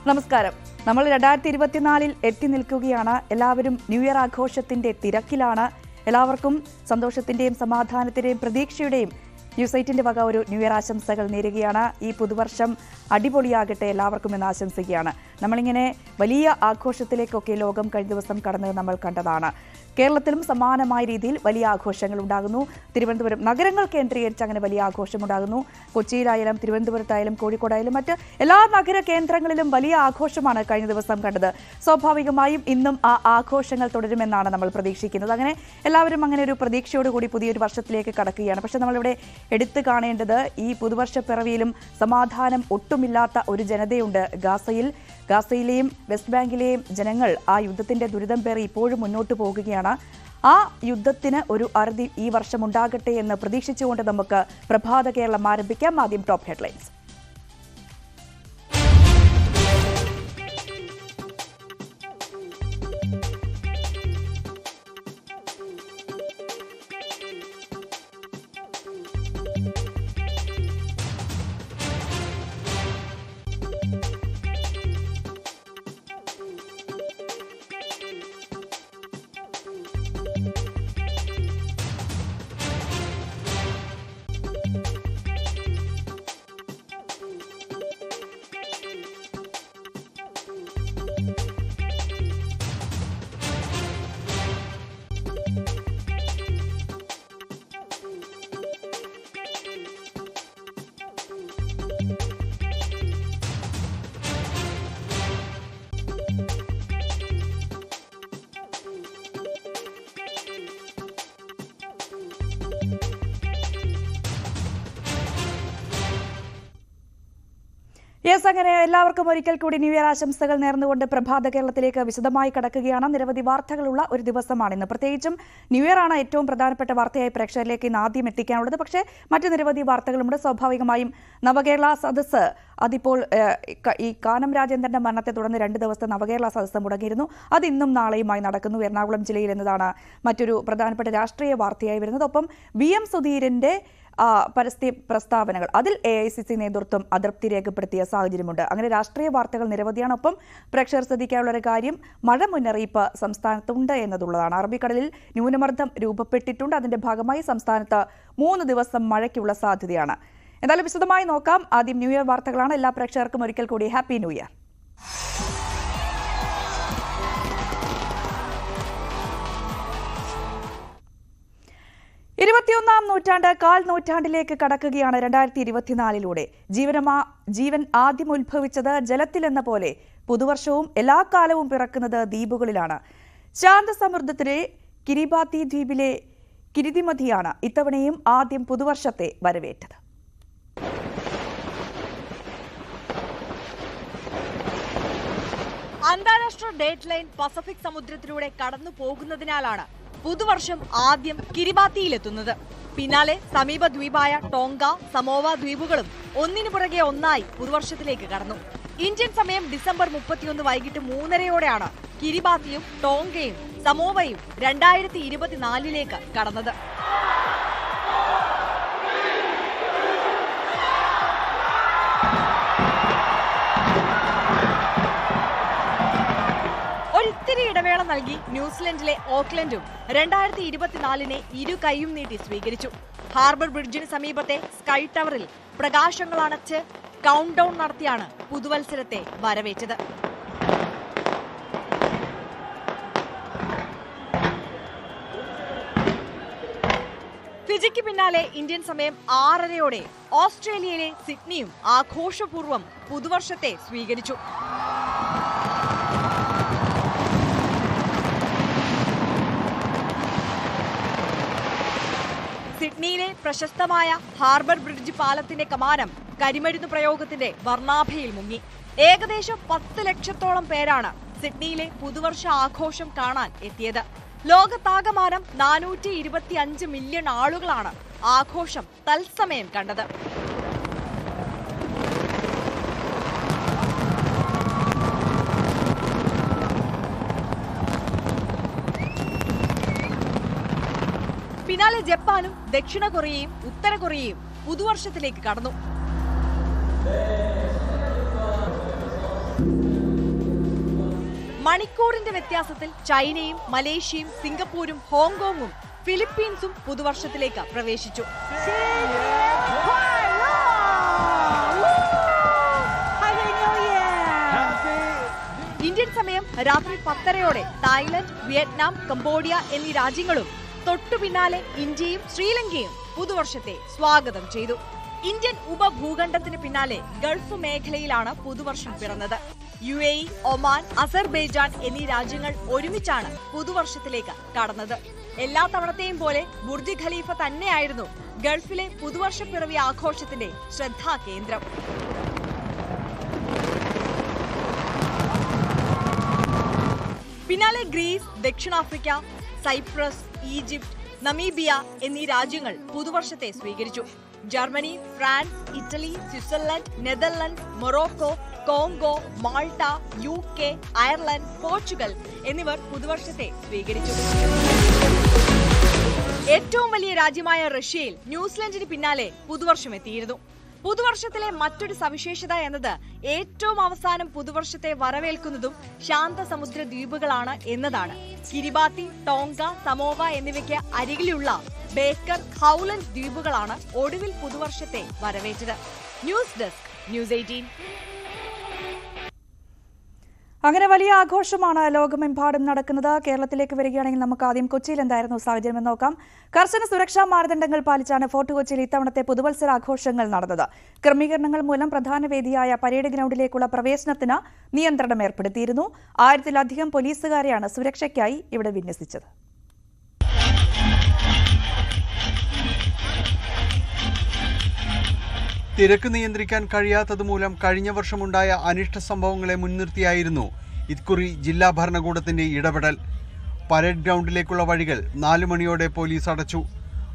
നമസ്കാരം. നമ്മൾ 2024 എത്തി നിൽക്കുകയാണ്. എല്ലാവരും ന്യൂ ഇയർ ആഘോഷത്തിന്റെ തിരക്കിലാണ്. എല്ലാവർക്കും സന്തോഷത്തിന്റെയും സമാധാനത്തിന്റെയും പ്രതീക്ഷയുടെയും ന്യൂസ്8ന്റെ വക ഒരു ന്യൂ ഇയർ ആശംസകൾ നേരുകയാണ്. ഈ പുതുവർഷം അടിപൊളിയാകട്ടെ എല്ലാവർക്കും എന്ന് ആശംസിക്കുകയാണ്. നമ്മളിങ്ങനെ വലിയ ആഘോഷത്തിലേക്കൊക്കെ ലോകം കഴിഞ്ഞ ദിവസം കടന്നത് നമ്മൾ കണ്ടതാണ്. കേരളത്തിലും സമാനമായ രീതിയിൽ വലിയ ആഘോഷങ്ങൾ ഉണ്ടാകുന്നു. തിരുവനന്തപുരം നഗരങ്ങൾ കേന്ദ്രീകരിച്ച് അങ്ങനെ വലിയ ആഘോഷമുണ്ടാകുന്നു. കൊച്ചിയിലായാലും തിരുവനന്തപുരത്തായാലും കോഴിക്കോടായാലും മറ്റ് എല്ലാ നഗര കേന്ദ്രങ്ങളിലും വലിയ ആഘോഷമാണ് കഴിഞ്ഞ ദിവസം കണ്ടത്. സ്വാഭാവികമായും ഇന്നും ആ ആഘോഷങ്ങൾ തുടരുമെന്നാണ് നമ്മൾ പ്രതീക്ഷിക്കുന്നത്. അങ്ങനെ എല്ലാവരും അങ്ങനെ ഒരു പ്രതീക്ഷയോടുകൂടി പുതിയൊരു വർഷത്തിലേക്ക് കടക്കുകയാണ്. പക്ഷെ നമ്മളിവിടെ എടുത്തു കാണേണ്ടത് ഈ പുതുവർഷ പിറവിയിലും സമാധാനം ഒട്ടുമില്ലാത്ത ഒരു ജനതയുണ്ട് ഗാസയിലെയും വെസ്റ്റ് ബാങ്കിലെയും ജനങ്ങൾ ആ യുദ്ധത്തിന്റെ ദുരിതം പേറി ഇപ്പോഴും മുന്നോട്ട് പോകുകയാണ്. ആ യുദ്ധത്തിന് ഒരു അറുതി ഈ വർഷം ഉണ്ടാകട്ടെ എന്ന് പ്രതീക്ഷിച്ചുകൊണ്ട് നമുക്ക് പ്രഭാത കേരളം ആരംഭിക്കാം. ആദ്യം ടോപ്പ് ഹെഡ്ലൈൻസ്. അങ്ങനെ എല്ലാവർക്കും ഒരിക്കൽ കൂടി ന്യൂ ഇയർ ആശംസകൾ നേർന്നുകൊണ്ട് പ്രഭാത കേരളത്തിലേക്ക് വിശദമായി കടക്കുകയാണ്. നിരവധി വാർത്തകളുള്ള ഒരു ദിവസമാണിന്ന്. പ്രത്യേകിച്ചും ന്യൂ ഇയർ ആണ് ഏറ്റവും പ്രധാനപ്പെട്ട വാർത്തയായി പ്രേക്ഷകരിലേക്ക് ഇന്ന് ആദ്യം എത്തിക്കാനുള്ളത്. പക്ഷേ മറ്റു നിരവധി വാർത്തകളുണ്ട്. സ്വാഭാവികമായും നവകേരള സദസ്സ് അതിപ്പോൾ ഈ കാനം രാജേന്ദ്രന്റെ മരണത്തെ തുടർന്ന് 2 ദിവസത്തെ നവകേരള സദസ്സ് മുടങ്ങിയിരുന്നു. അത് ഇന്നും നാളെയുമായി നടക്കുന്നു എറണാകുളം ജില്ലയിൽ എന്നതാണ് മറ്റൊരു പ്രധാനപ്പെട്ട രാഷ്ട്രീയ വാർത്തയായി വരുന്നത്. ഒപ്പം VM സുധീരന്റെ പരസ്യ പ്രസ്താവനകൾ അതിൽ AICC നേതൃത്വം അതൃപ്തി രേഖപ്പെടുത്തിയ സാഹചര്യമുണ്ട്. അങ്ങനെ രാഷ്ട്രീയ വാർത്തകൾ നിരവധിയാണ്. ഒപ്പം പ്രേക്ഷകർ ശ്രദ്ധിക്കാനുള്ള ഒരു കാര്യം, മഴ മുന്നറിയിപ്പ് സംസ്ഥാനത്തുണ്ട് എന്നതുള്ളതാണ്. അറബിക്കടലിൽ ന്യൂനമർദ്ദം രൂപപ്പെട്ടിട്ടുണ്ട്. അതിന്റെ ഭാഗമായി സംസ്ഥാനത്ത് 3 ദിവസം മഴയ്ക്കുള്ള സാധ്യതയാണ്. എന്തായാലും വിശദമായി നോക്കാം. ആദ്യം ന്യൂ ഇയർ വാർത്തകളാണ്. എല്ലാ പ്രേക്ഷകർക്കും ഒരിക്കൽ കൂടി ഹാപ്പി ന്യൂ ഇയർ. കാൽ നൂറ്റാണ്ടിലേക്ക് കടക്കുകയാണ് 2024 ജീവൻ ആദ്യം ഉത്ഭവിച്ചത് ജലത്തിലെന്ന പോലെ പുതുവർഷവും എല്ലാ കാലവും പിറക്കുന്നത് ദ്വീപുകളിലാണ്. ശാന്തസമുദ്രത്തിലെ കിരിബാത്തി ദ്വീപിലെ കിരിതിമതിയാണ് ഇത്തവണയും ആദ്യം പുതുവർഷത്തെ വരവേറ്റത്. അന്താരാഷ്ട്ര ഡേറ്റ് ലൈൻ പസഫിക് സമുദ്രത്തിലൂടെ കടന്നു പോകുന്നതിനാലാണ് പുതുവർഷം ആദ്യം കിരിബാത്തിയിലെത്തുന്നത്. പിന്നാലെ സമീപ ദ്വീപായ ടോങ്ക, സമോവ ദ്വീപുകളും ഒന്നിനു പുറകെ ഒന്നായി പുതുവർഷത്തിലേക്ക് കടന്നു. ഇന്ത്യൻ സമയം ഡിസംബർ 31 വൈകിട്ട് 3:30 കിരിബാത്തിയും ടോങ്കയും സമോവയും 2024 കടന്നത്. ഒരിത്തിരി ഇടവേള നൽകി ന്യൂസിലൻഡിലെ ഓക്ലൻഡും 2024 ഇരു കൈയും നീട്ടി സ്വീകരിച്ചു. ഹാർബർ ബ്രിഡ്ജിന് സമീപത്തെ സ്കൈ ടവറിൽ പ്രകാശങ്ങൾ അണച്ച് കൗണ്ട് ഡൗൺ നടത്തിയാണ് പുതുവത്സരത്തെ വരവേറ്റത്. ഫിജിക്ക് പിന്നാലെ ഇന്ത്യൻ സമയം 6:30 ഓസ്ട്രേലിയയിലെ സിഡ്നിയും ആഘോഷപൂർവ്വം പുതുവർഷത്തെ സ്വീകരിച്ചു. സിഡ്നിയിലെ പ്രശസ്തമായ ഹാർബർ ബ്രിഡ്ജ് പാലത്തിന്റെ കമാനം കരിമരുന്ന് പ്രയോഗത്തിന്റെ വർണ്ണാഭയിൽ മുങ്ങി. ഏകദേശം 10 ലക്ഷത്തോളം പേരാണ് സിഡ്നിയിലെ പുതുവർഷ ആഘോഷം കാണാൻ എത്തിയത്. ലോകത്താകമാനം 425 മില്യൺ ആളുകളാണ് ആഘോഷം തത്സമയം കണ്ടത്. പിന്നാലെ ജപ്പാനും ദക്ഷിണ കൊറിയയും ഉത്തര കൊറിയയും പുതുവർഷത്തിലേക്ക് കടന്നു. മണിക്കൂറിന്റെ വ്യത്യാസത്തിൽ ചൈനയും മലേഷ്യയും സിംഗപ്പൂരും ഹോങ്കോങ്ങും ഫിലിപ്പീൻസും പുതുവർഷത്തിലേക്ക് പ്രവേശിച്ചു. ഇന്ത്യൻ സമയം രാത്രി 10:30 തായ്ലൻഡ്, വിയറ്റ്നാം, കംബോഡിയ എന്നീ രാജ്യങ്ങളും തൊട്ടു പിന്നാലെ ഇന്ത്യയും ശ്രീലങ്കയും പുതുവർഷത്തെ സ്വാഗതം ചെയ്തു. ഇന്ത്യൻ ഉപഭൂഖണ്ഡത്തിന് പിന്നാലെ ഗൾഫ് മേഖലയിലാണ് പുതുവർഷം പിറന്നത്. UAE, ഒമാൻ, അസർബൈജാൻ എന്നീ രാജ്യങ്ങൾ ഒരുമിച്ചാണ് പുതുവർഷത്തിലേക്ക് കടന്നത്. എല്ലാ തവണത്തെയും പോലെ ബുർജ് ഖലീഫ തന്നെയായിരുന്നു ഗൾഫിലെ പുതുവർഷ പിറവി ആഘോഷത്തിന്റെ ശ്രദ്ധാകേന്ദ്രം. പിന്നാലെ ഗ്രീസ്, ദക്ഷിണാഫ്രിക്ക, സൈപ്രസ്, ഈജിപ്ത്, നമീബിയ എന്നീ രാജ്യങ്ങൾ പുതുവർഷത്തെ സ്വീകരിച്ചു. Germany, France, Italy, Switzerland, Netherlands, Morocco, Congo, Malta, UK, Ireland, Portugal എന്നിവർ പുതുവർഷത്തെ സ്വീകരിച്ചു. ഏറ്റവും വലിയ രാജ്യമായ റഷ്യയിൽ ന്യൂസിലൻഡിന് പിന്നാലെ പുതുവർഷം എത്തിയിരുന്നു. പുതുവർഷത്തിലെ മറ്റൊരു സവിശേഷത എന്നത് ഏറ്റവും അവസാനം പുതുവർഷത്തെ വരവേൽക്കുന്നതും ശാന്തസമുദ്ര ദ്വീപുകളാണ് എന്നതാണ്. കിരിബാത്തി, ടോങ്ക, സമോവ എന്നിവയ്ക്ക് അരികിലുള്ള ബേക്കർ, ഹൗലൻഡ് ദ്വീപുകളാണ് ഒടുവിൽ പുതുവർഷത്തെ വരവേറ്റത്. News desk, news 18. അങ്ങനെ വലിയ ആഘോഷമാണ് ലോകമെമ്പാടും നടക്കുന്നത്. കേരളത്തിലേക്ക് വരികയാണെങ്കിൽ നമുക്ക് ആദ്യം കൊച്ചിയിൽ എന്തായിരുന്നു സാഹചര്യം എന്ന് നോക്കാം. കർശന സുരക്ഷാ മാനദണ്ഡങ്ങൾ പാലിച്ചാണ് ഫോർട്ട് കൊച്ചിയിൽ ഇത്തവണത്തെ പുതുവത്സരാഘോഷങ്ങൾ നടന്നത്. ക്രമീകരണങ്ങൾ മൂലം പ്രധാന വേദിയായ പരേഡ് ഗ്രൗണ്ടിലേക്കുള്ള പ്രവേശനത്തിന് നിയന്ത്രണം ഏർപ്പെടുത്തിയിരുന്നു. 1000-ലധികം പോലീസുകാരെയാണ് സുരക്ഷയ്ക്കായി ഇവിടെ വിന്യസിച്ചത്. തിരക്ക് നിയന്ത്രിക്കാൻ കഴിയാത്തതുമൂലം കഴിഞ്ഞ വർഷമുണ്ടായ അനിഷ്ട സംഭവങ്ങളെ മുൻനിർത്തിയായിരുന്നു ഇക്കുറി ജില്ലാ ഭരണകൂടത്തിന്റെ ഇടപെടൽ. പരേഡ് ഗ്രൗണ്ടിലേക്കുള്ള വഴികൾ 4 മണിയോടെ പോലീസ് അടച്ചു.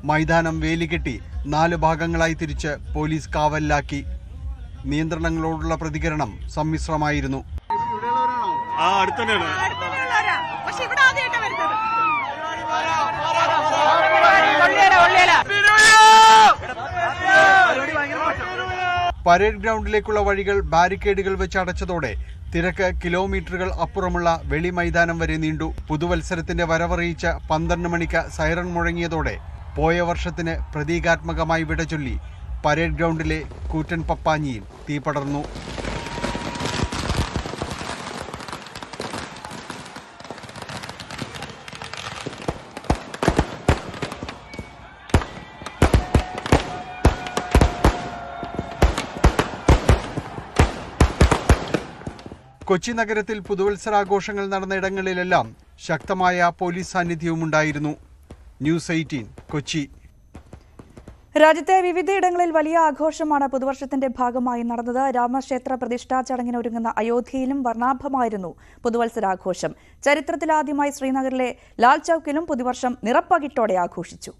മൈതാനം വേലികെട്ടി 4 ഭാഗങ്ങളായി തിരിച്ച് പോലീസ് കാവലിലാക്കി. നിയന്ത്രണങ്ങളോടുള്ള പ്രതികരണം സമ്മിശ്രമായിരുന്നു. പരേഡ് ഗ്രൗണ്ടിലേക്കുള്ള വഴികൾ ബാരിക്കേഡുകൾ വെച്ച് അടച്ചതോടെ തിരക്ക് കിലോമീറ്ററുകൾ അപ്പുറമുള്ള വെളി മൈതാനം വരെ നീണ്ടു. പുതുവത്സരത്തിന്റെ വരവറിയിച്ച 12 മണിക്ക് സൈറൺ മുഴങ്ങിയതോടെ പോയ വർഷത്തിന് പ്രതീകാത്മകമായി വിടചൊല്ലി പരേഡ് ഗ്രൗണ്ടിലെ കൂറ്റൻ പപ്പാഞ്ഞിയിൽ തീ പടർന്നു. കൊച്ചി നഗരത്തിൽ പുതുവത്സരാഘോഷങ്ങൾ നടന്ന ഇടങ്ങളിലെല്ലാം ശക്തമായ പോലീസ് സാന്നിധ്യവുമുണ്ടായിരുന്നു. ന്യൂസ് 18 കൊച്ചി. രാജ്യത്തെ വിവിധയിടങ്ങളിൽ വലിയ ആഘോഷമാണ് പുതുവർഷത്തിന്റെ ഭാഗമായി നടന്നത്. രാമക്ഷേത്ര പ്രതിഷ്ഠാ ചടങ്ങിന് ഒരുങ്ങുന്ന അയോധ്യയിലും വർണ്ണാഭമായിരുന്നു പുതുവത്സരാഘോഷം. ചരിത്രത്തിലാദ്യമായി ശ്രീനഗറിലെ ലാൽ ചൌക്കിലും പുതുവർഷം നിറപ്പകിട്ടോടെ ആഘോഷിച്ചു.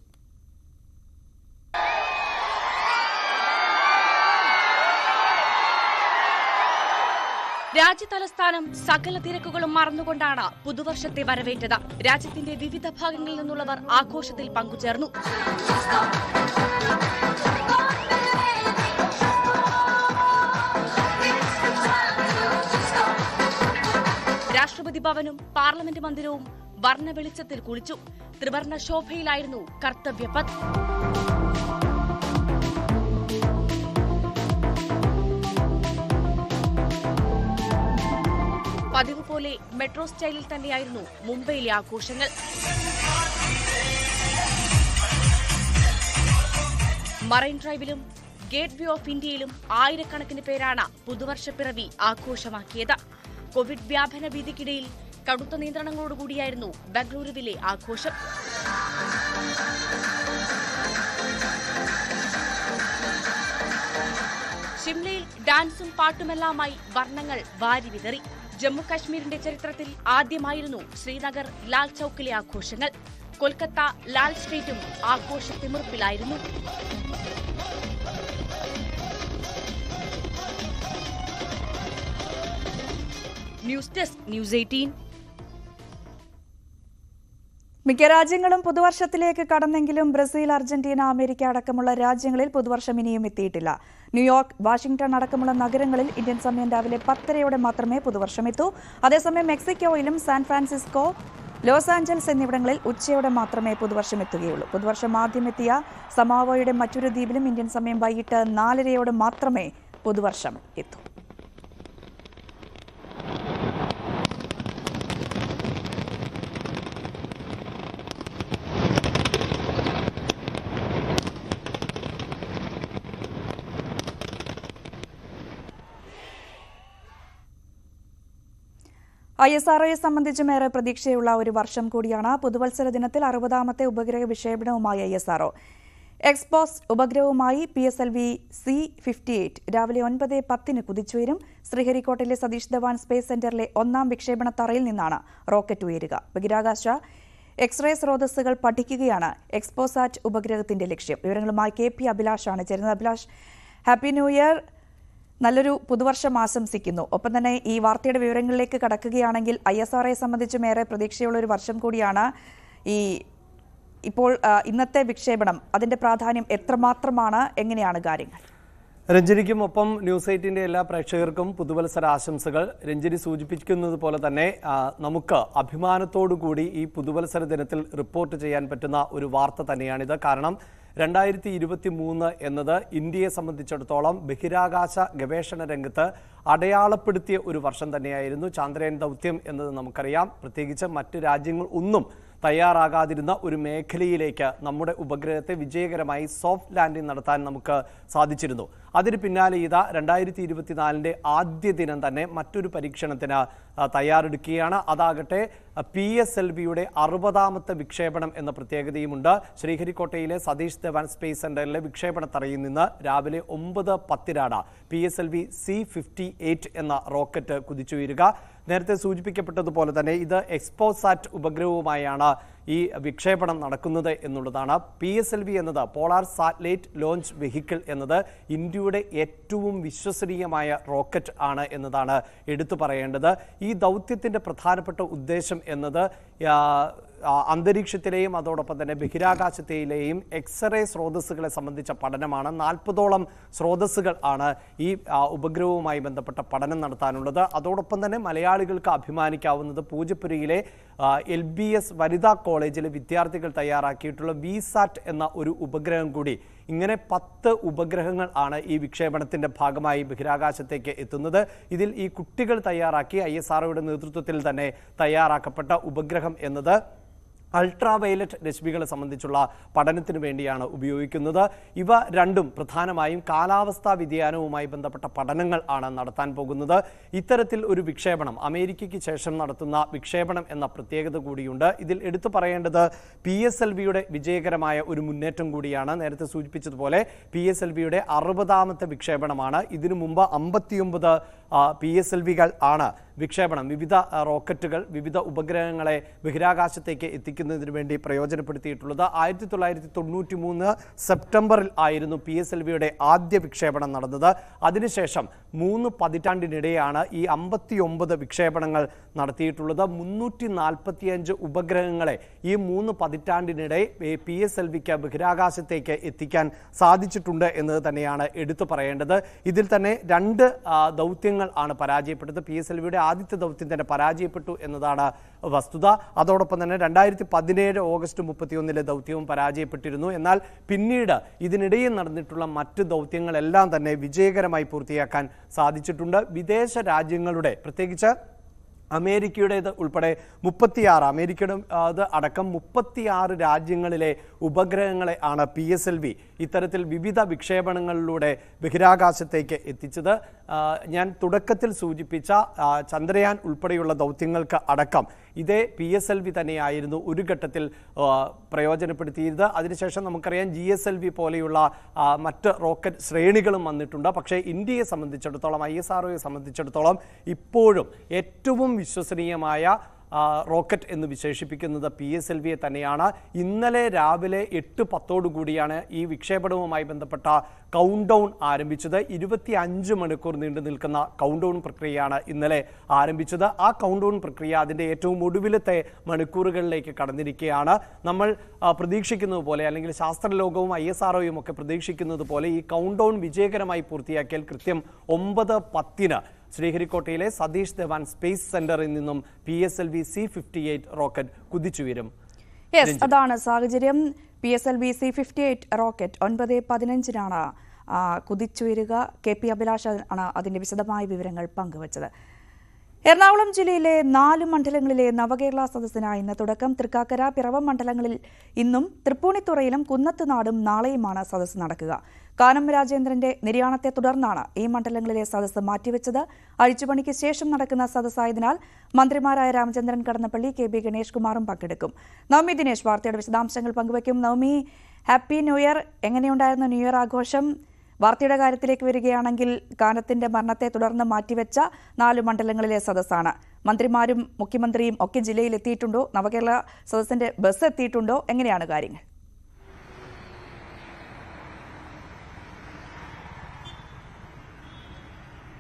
രാജ്യതലസ്ഥാനം സകല തിരക്കുകളും മറന്നുകൊണ്ടാണ് പുതുവർഷത്തെ വരവേറ്റത്. രാജ്യത്തിന്റെ വിവിധ ഭാഗങ്ങളിൽ നിന്നുള്ളവർ ആഘോഷത്തിൽ പങ്കുചേർന്നു. രാഷ്ട്രപതി ഭവനും പാർലമെന്റ് മന്ദിരവും വർണ്ണ വെളിച്ചത്തിൽ കുളിച്ചു. ത്രിവർണ്ണ ശോഭയിലായിരുന്നു കർത്തവ്യപഥ്. പതിവ് പോലെ മെട്രോ സ്റ്റൈലിൽ തന്നെയായിരുന്നു മുംബൈയിലെ ആഘോഷങ്ങൾ. മറൈൻ ഡ്രൈവിലും ഗേറ്റ് വേ ഓഫ് ഇന്ത്യയിലും ആയിരക്കണക്കിന് പേരാണ് പുതുവർഷപ്പിറവി ആഘോഷമാക്കിയത്. കോവിഡ് വ്യാപന ഭീതിക്കിടയിൽ കടുത്ത നിയന്ത്രണങ്ങളോടുകൂടിയായിരുന്നു ബംഗളൂരുവിലെ ആഘോഷം. ഷിംലയിൽ ഡാൻസും പാട്ടുമെല്ലാമായി വർണ്ണങ്ങൾ വാരി വിതറി. ജമ്മു കാശ്മീരിന്റെ ചരിത്രത്തിൽ ആദ്യമായിരുന്നു ശ്രീനഗർ ലാൽ ചൌക്കിലെ ആഘോഷങ്ങൾ. കൊൽക്കത്ത ലാൽ സ്ട്രീറ്റും ആഘോഷത്തിമിർപ്പിലായിരുന്നു. News desk, news 18. മിക്ക രാജ്യങ്ങളും പുതുവർഷത്തിലേക്ക് കടന്നെങ്കിലും ബ്രസീൽ, അർജന്റീന, അമേരിക്ക അടക്കമുള്ള രാജ്യങ്ങളിൽ പുതുവർഷം ഇനിയും എത്തിയിട്ടില്ല. ന്യൂയോർക്ക്, വാഷിംഗ്ടൺ അടക്കമുള്ള നഗരങ്ങളിൽ ഇന്ത്യൻ സമയം രാവിലെ 10:30 മാത്രമേ പുതുവർഷം എത്തൂ. അതേസമയം മെക്സിക്കോയിലും സാൻ ഫ്രാൻസിസ്കോ, ലോസ് ആഞ്ചൽസ് എന്നിവിടങ്ങളിൽ ഉച്ചയോടെ മാത്രമേ പുതുവർഷം എത്തുകയുള്ളൂ. പുതുവർഷം ആദ്യം എത്തിയ സമാവോയുടെ മറ്റൊരു ദ്വീപിലും ഇന്ത്യൻ സമയം വൈകിട്ട് 4:30 മാത്രമേ പുതുവർഷം എത്തൂ. ISROയെ സംബന്ധിച്ചും ഏറെ പ്രതീക്ഷയുള്ള ഒരു വർഷം കൂടിയാണ്. പുതുവത്സര ദിനത്തിൽ 60ാമത്തെ ഉപഗ്രഹ വിക്ഷേപണവുമായി ISRO. എക്സ്പോസ് ഉപഗ്രഹവുമായി PSLV C-58 രാവിലെ 9:10 കുതിച്ചുയരും. ശ്രീഹരിക്കോട്ടയിലെ സതീഷ് ധവാൻ സ്പേസ് സെന്ററിലെ 1ാം വിക്ഷേപണ തറയിൽ നിന്നാണ് റോക്കറ്റ് ഉയരുക. ബഹിരാകാശ എക്സ്റേ സ്രോതസ്സുകൾ പഠിക്കുകയാണ് എക്സ്പോസാറ്റ് ഉപഗ്രഹത്തിന്റെ ലക്ഷ്യം. വിവരങ്ങളുമായി KP അഭിലാഷാണ് ചേരുന്നത്. Abhilash, happy new year. നല്ലൊരു പുതുവർഷം ആശംസിക്കുന്നു. ഒപ്പം തന്നെ ഈ വാർത്തയുടെ വിവരങ്ങളിലേക്ക് കടക്കുകയാണെങ്കിൽ ISROയെ സംബന്ധിച്ചും ഏറെ പ്രതീക്ഷയുള്ള ഒരു വർഷം കൂടിയാണ്. ഇപ്പോൾ ഇന്നത്തെ വിക്ഷേപണം, അതിന്റെ പ്രാധാന്യം എത്രമാത്രമാണ്, എങ്ങനെയാണ് കാര്യങ്ങൾ? രഞ്ജനിക്കും ഒപ്പം ന്യൂസ് 8ന്റെ എല്ലാ പ്രേക്ഷകർക്കും പുതുവത്സര ആശംസകൾ. രഞ്ജനി സൂചിപ്പിക്കുന്നത് പോലെ തന്നെ നമുക്ക് അഭിമാനത്തോടു കൂടി ഈ പുതുവത്സര ദിനത്തിൽ റിപ്പോർട്ട് ചെയ്യാൻ പറ്റുന്ന ഒരു വാർത്ത തന്നെയാണിത്. കാരണം 2023 എന്നത് ഇന്ത്യയെ സംബന്ധിച്ചിടത്തോളം ബഹിരാകാശ ഗവേഷണ രംഗത്ത് അടയാളപ്പെടുത്തിയ ഒരു വർഷം തന്നെയായിരുന്നു. ചന്ദ്രയാൻ ദൗത്യം എന്നത് നമുക്കറിയാം. പ്രത്യേകിച്ച് മറ്റ് രാജ്യങ്ങൾ ഒന്നും തയ്യാറാകാതിരുന്ന ഒരു മേഖലയിലേക്ക് നമ്മുടെ ഉപഗ്രഹത്തെ വിജയകരമായി സോഫ്റ്റ് ലാൻഡിംഗ് നടത്താൻ നമുക്ക് സാധിച്ചിരുന്നു. അതിന് പിന്നാലെ ഇതാ 2024 ആദ്യ ദിനം തന്നെ മറ്റൊരു പരീക്ഷണത്തിന് തയ്യാറെടുക്കുകയാണ്. അതാകട്ടെ PSLVയുടെ 60ാമത്തെ വിക്ഷേപണം എന്ന പ്രത്യേകതയുമുണ്ട്. ശ്രീഹരിക്കോട്ടയിലെ സതീഷ് ധവാൻ സ്പേസ് സെന്ററിലെ വിക്ഷേപണ തറയിൽ നിന്ന് രാവിലെ 9:10 PSLV C-58 എന്ന റോക്കറ്റ് കുതിച്ചുയരുക. നേരത്തെ സൂചിപ്പിക്കപ്പെട്ടതുപോലെ തന്നെ ഇത് എക്സ്പോസാറ്റ് ഉപഗ്രഹവുമായാണ് ഈ വിക്ഷേപണം നടക്കുന്നത് എന്നുള്ളതാണ്. PSLV എന്നത് പോളാർ സാറ്റലൈറ്റ് ലോഞ്ച് വെഹിക്കിൾ എന്നത് ഇന്ത്യയുടെ ഏറ്റവും വിശ്വസനീയമായ റോക്കറ്റ് ആണ് എന്നതാണ് എടുത്തു പറയേണ്ടത്. ഈ ദൗത്യത്തിൻ്റെ പ്രധാനപ്പെട്ട ഉദ്ദേശം എന്നത് അന്തരീക്ഷത്തിലെയും അതോടൊപ്പം തന്നെ ബഹിരാകാശത്തിലെയും എക്സ്റേ സ്രോതസ്സുകളെ സംബന്ധിച്ച പഠനമാണ്. 40ഓളം സ്രോതസ്സുകൾ ആണ് ഈ ഉപഗ്രഹവുമായി ബന്ധപ്പെട്ട പഠനം നടത്താനുള്ളത്. അതോടൊപ്പം തന്നെ മലയാളികൾക്ക് അഭിമാനിക്കാവുന്നത് പൂജപ്പുരയിലെ LBS വനിതാ കോളേജിലെ വിദ്യാർത്ഥികൾ തയ്യാറാക്കിയിട്ടുള്ള VSAT എന്ന ഒരു ഉപഗ്രഹം കൂടി. ഇങ്ങനെ 10 ഉപഗ്രഹങ്ങൾ ആണ് ഈ വിക്ഷേപണത്തിൻ്റെ ഭാഗമായി ബഹിരാകാശത്തേക്ക് എത്തുന്നത്. ഇതിൽ ഈ കുട്ടികൾ തയ്യാറാക്കി ISROയുടെ നേതൃത്വത്തിൽ തന്നെ തയ്യാറാക്കപ്പെട്ട ഉപഗ്രഹം എന്നത് അൾട്രാവയലറ്റ് രശ്മികളെ സംബന്ധിച്ചുള്ള പഠനത്തിന് വേണ്ടിയാണ് ഉപയോഗിക്കുന്നത്. ഇവ രണ്ടും പ്രധാനമായും കാലാവസ്ഥാ വ്യതിയാനവുമായി ബന്ധപ്പെട്ട പഠനങ്ങൾ ആണ് നടത്താൻ പോകുന്നത്. ഇത്തരത്തിൽ ഒരു വിക്ഷേപണം അമേരിക്കയ്ക്ക് ശേഷം നടത്തുന്ന വിക്ഷേപണം എന്ന പ്രത്യേകത കൂടിയുണ്ട്. ഇതിൽ എടുത്തു പറയേണ്ടത് PSLVയുടെ വിജയകരമായ ഒരു മുന്നേറ്റം കൂടിയാണ്. നേരത്തെ സൂചിപ്പിച്ചതുപോലെ PSLVയുടെ 60ാമത്തെ വിക്ഷേപണമാണ്. ഇതിനു മുമ്പ് 59 PSLVകൾ ആണ് വിക്ഷേപണം, വിവിധ റോക്കറ്റുകൾ, വിവിധ ഉപഗ്രഹങ്ങളെ ബഹിരാകാശത്തേക്ക് എത്തിക്കുന്നതിന് വേണ്ടി പ്രയോജനപ്പെടുത്തിയിട്ടുള്ളത്. 1993 സെപ്റ്റംബറിൽ ആയിരുന്നു PSLVയുടെ ആദ്യ വിക്ഷേപണം നടന്നത്. അതിനുശേഷം 3 പതിറ്റാണ്ടിനിടെയാണ് ഈ 59 വിക്ഷേപണങ്ങൾ നടത്തിയിട്ടുള്ളത്. 345 ഉപഗ്രഹങ്ങളെ ഈ 3 പതിറ്റാണ്ടിനിടെ PSLVക്ക് ബഹിരാകാശത്തേക്ക് എത്തിക്കാൻ സാധിച്ചിട്ടുണ്ട് എന്നത് തന്നെയാണ് എടുത്തു പറയേണ്ടത്. ഇതിൽ തന്നെ 2 ദൗത്യങ്ങൾ ആണ് പരാജയപ്പെട്ടത്. PSLVയുടെ ആദ്യത്തെ ദൗത്യം തന്നെ പരാജയപ്പെട്ടു എന്നതാണ് വസ്തുത. അതോടൊപ്പം തന്നെ 2017 ഓഗസ്റ്റ് 31 ദൗത്യവും പരാജയപ്പെട്ടിരുന്നു. എന്നാൽ പിന്നീട് ഇതിനിടയിൽ നടന്നിട്ടുള്ള മറ്റ് ദൗത്യങ്ങളെല്ലാം തന്നെ വിജയകരമായി പൂർത്തിയാക്കാൻ സാധിച്ചിട്ടുണ്ട്. വിദേശ രാജ്യങ്ങളുടെ, പ്രത്യേകിച്ച് അമേരിക്കയുടേത് ഉൾപ്പെടെ 36, അമേരിക്കയുടെ അടക്കം 36 രാജ്യങ്ങളിലെ ഉപഗ്രഹങ്ങളെ ആണ് PSLV ഇത്തരത്തിൽ വിവിധ വിക്ഷേപണങ്ങളിലൂടെ ബഹിരാകാശത്തേക്ക് എത്തിച്ചത്. ഞാൻ തുടക്കത്തിൽ സൂചിപ്പിച്ച ചന്ദ്രയാൻ ഉൾപ്പെടെയുള്ള ദൗത്യങ്ങൾക്ക് അടക്കം ഇതേ PSLV തന്നെയായിരുന്നു ഒരു ഘട്ടത്തിൽ പ്രയോജനപ്പെടുത്തിയത്. അതിനുശേഷം നമുക്കറിയാം GSLV പോലെയുള്ള മറ്റ് റോക്കറ്റ് ശ്രേണികളും വന്നിട്ടുണ്ട്. പക്ഷേ ഇന്ത്യയെ സംബന്ധിച്ചിടത്തോളം, ISROയെ സംബന്ധിച്ചിടത്തോളം ഇപ്പോഴും ഏറ്റവും വിശ്വസനീയമായ റോക്കറ്റ് എന്ന് വിശേഷിപ്പിക്കുന്നത് PSLVയെ തന്നെയാണ്. ഇന്നലെ രാവിലെ 8:10 കൂടിയാണ് ഈ വിക്ഷേപണവുമായി ബന്ധപ്പെട്ട കൗണ്ട് ഡൗൺ ആരംഭിച്ചത്. 25 മണിക്കൂർ നീണ്ടു നിൽക്കുന്ന കൗണ്ട് ഡൗൺ പ്രക്രിയയാണ് ഇന്നലെ ആരംഭിച്ചത്. ആ കൗണ്ട് ഡൗൺ പ്രക്രിയ അതിൻ്റെ ഏറ്റവും ഒടുവിലത്തെ മണിക്കൂറുകളിലേക്ക് കടന്നിരിക്കുകയാണ്. നമ്മൾ പ്രതീക്ഷിക്കുന്നത് പോലെ, അല്ലെങ്കിൽ ശാസ്ത്രലോകവും ISROയും ഒക്കെ പ്രതീക്ഷിക്കുന്നത് പോലെ ഈ കൗണ്ട് ഡൗൺ വിജയകരമായി പൂർത്തിയാക്കിയാൽ കൃത്യം 9:10 ശ്രീഹരിക്കോട്ടയിലെ സതീഷ് ധവാൻ സ്പേസ് സെന്ററിൽ നിന്നും PSLV C-58 റോക്കറ്റ് കുതിച്ചുയരും. അതാണ് സാഹചര്യം. PSLV C-58 rocket 9:15 കുതിച്ചുയരുക. KP Abhilash ആണ് അതിന്റെ വിശദമായ വിവരങ്ങൾ പങ്കുവച്ചത്. എറണാകുളം ജില്ലയിലെ 4 മണ്ഡലങ്ങളിലെ നവകേരള സദസ്സിനായി ഇന്ന് തുടക്കം. തൃക്കാക്കര, പിറവം മണ്ഡലങ്ങളിൽ ഇന്നും തൃപ്പൂണിത്തുറയിലും കുന്നത്തുനാടും നാളെയുമാണ് സദസ്സ് നടക്കുക. കാനം രാജേന്ദ്രന്റെ നിര്യാണത്തെ തുടർന്നാണ് ഈ മണ്ഡലങ്ങളിലെ സദസ്സ് മാറ്റിവെച്ചത്. അഴിച്ചുപണിക്ക് ശേഷം നടക്കുന്ന സദസ്സായതിനാൽ മന്ത്രിമാരായ രാമചന്ദ്രൻ കടന്നപ്പള്ളി, KB ഗണേഷ് കുമാറും പങ്കെടുക്കും. നവമി ദിനേശ് വാർത്തയുടെ വിശദാംശങ്ങൾ പങ്കുവയ്ക്കും. Navami, happy new year. എങ്ങനെയുണ്ടായിരുന്നു ന്യൂ ഇയർ ആഘോഷം? വാർത്തയുടെ കാര്യത്തിലേക്ക് വരികയാണെങ്കിൽ കാനത്തിന്റെ മരണത്തെ തുടർന്ന് മാറ്റിവെച്ച 4 മണ്ഡലങ്ങളിലെ സദസ്സാണ്. മന്ത്രിമാരും മുഖ്യമന്ത്രിയും ഒക്കെ ജില്ലയിൽ എത്തിയിട്ടുണ്ടോ? നവകേരള സദസ്സിന്റെ ബസ് എത്തിയിട്ടുണ്ടോ? എങ്ങനെയാണ് കാര്യങ്ങൾ?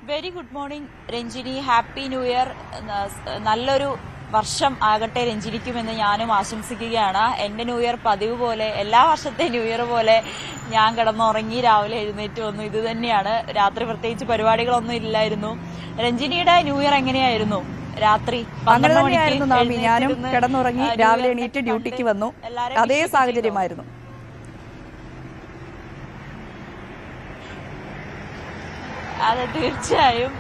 Very good morning Ranjini. Happy new year. നല്ലൊരു വർഷം ആകട്ടെ രഞ്ജിനിക്കുമെന്ന് ഞാനും ആശംസിക്കുകയാണ്. എന്റെ ന്യൂ ഇയർ പതിവ് പോലെ, എല്ലാ വർഷത്തെ ന്യൂ ഇയർ പോലെ ഞാൻ കിടന്നുറങ്ങി, രാവിലെ എഴുന്നേറ്റ് വന്നു. ഇത് തന്നെയാണ്. രാത്രി പ്രത്യേകിച്ച് പരിപാടികളൊന്നും ഇല്ലായിരുന്നു. രഞ്ജിനിയുടെ ന്യൂ ഇയർ എങ്ങനെയായിരുന്നു? രാത്രി 12 മണിക്ക് ഞാനും കിടന്നുറങ്ങി, രാവിലെ എണീറ്റ് ഡ്യൂട്ടിക്ക് വന്നു. അതേ സാഹചര്യമായിരുന്നു. അതെ, തീർച്ചയായും.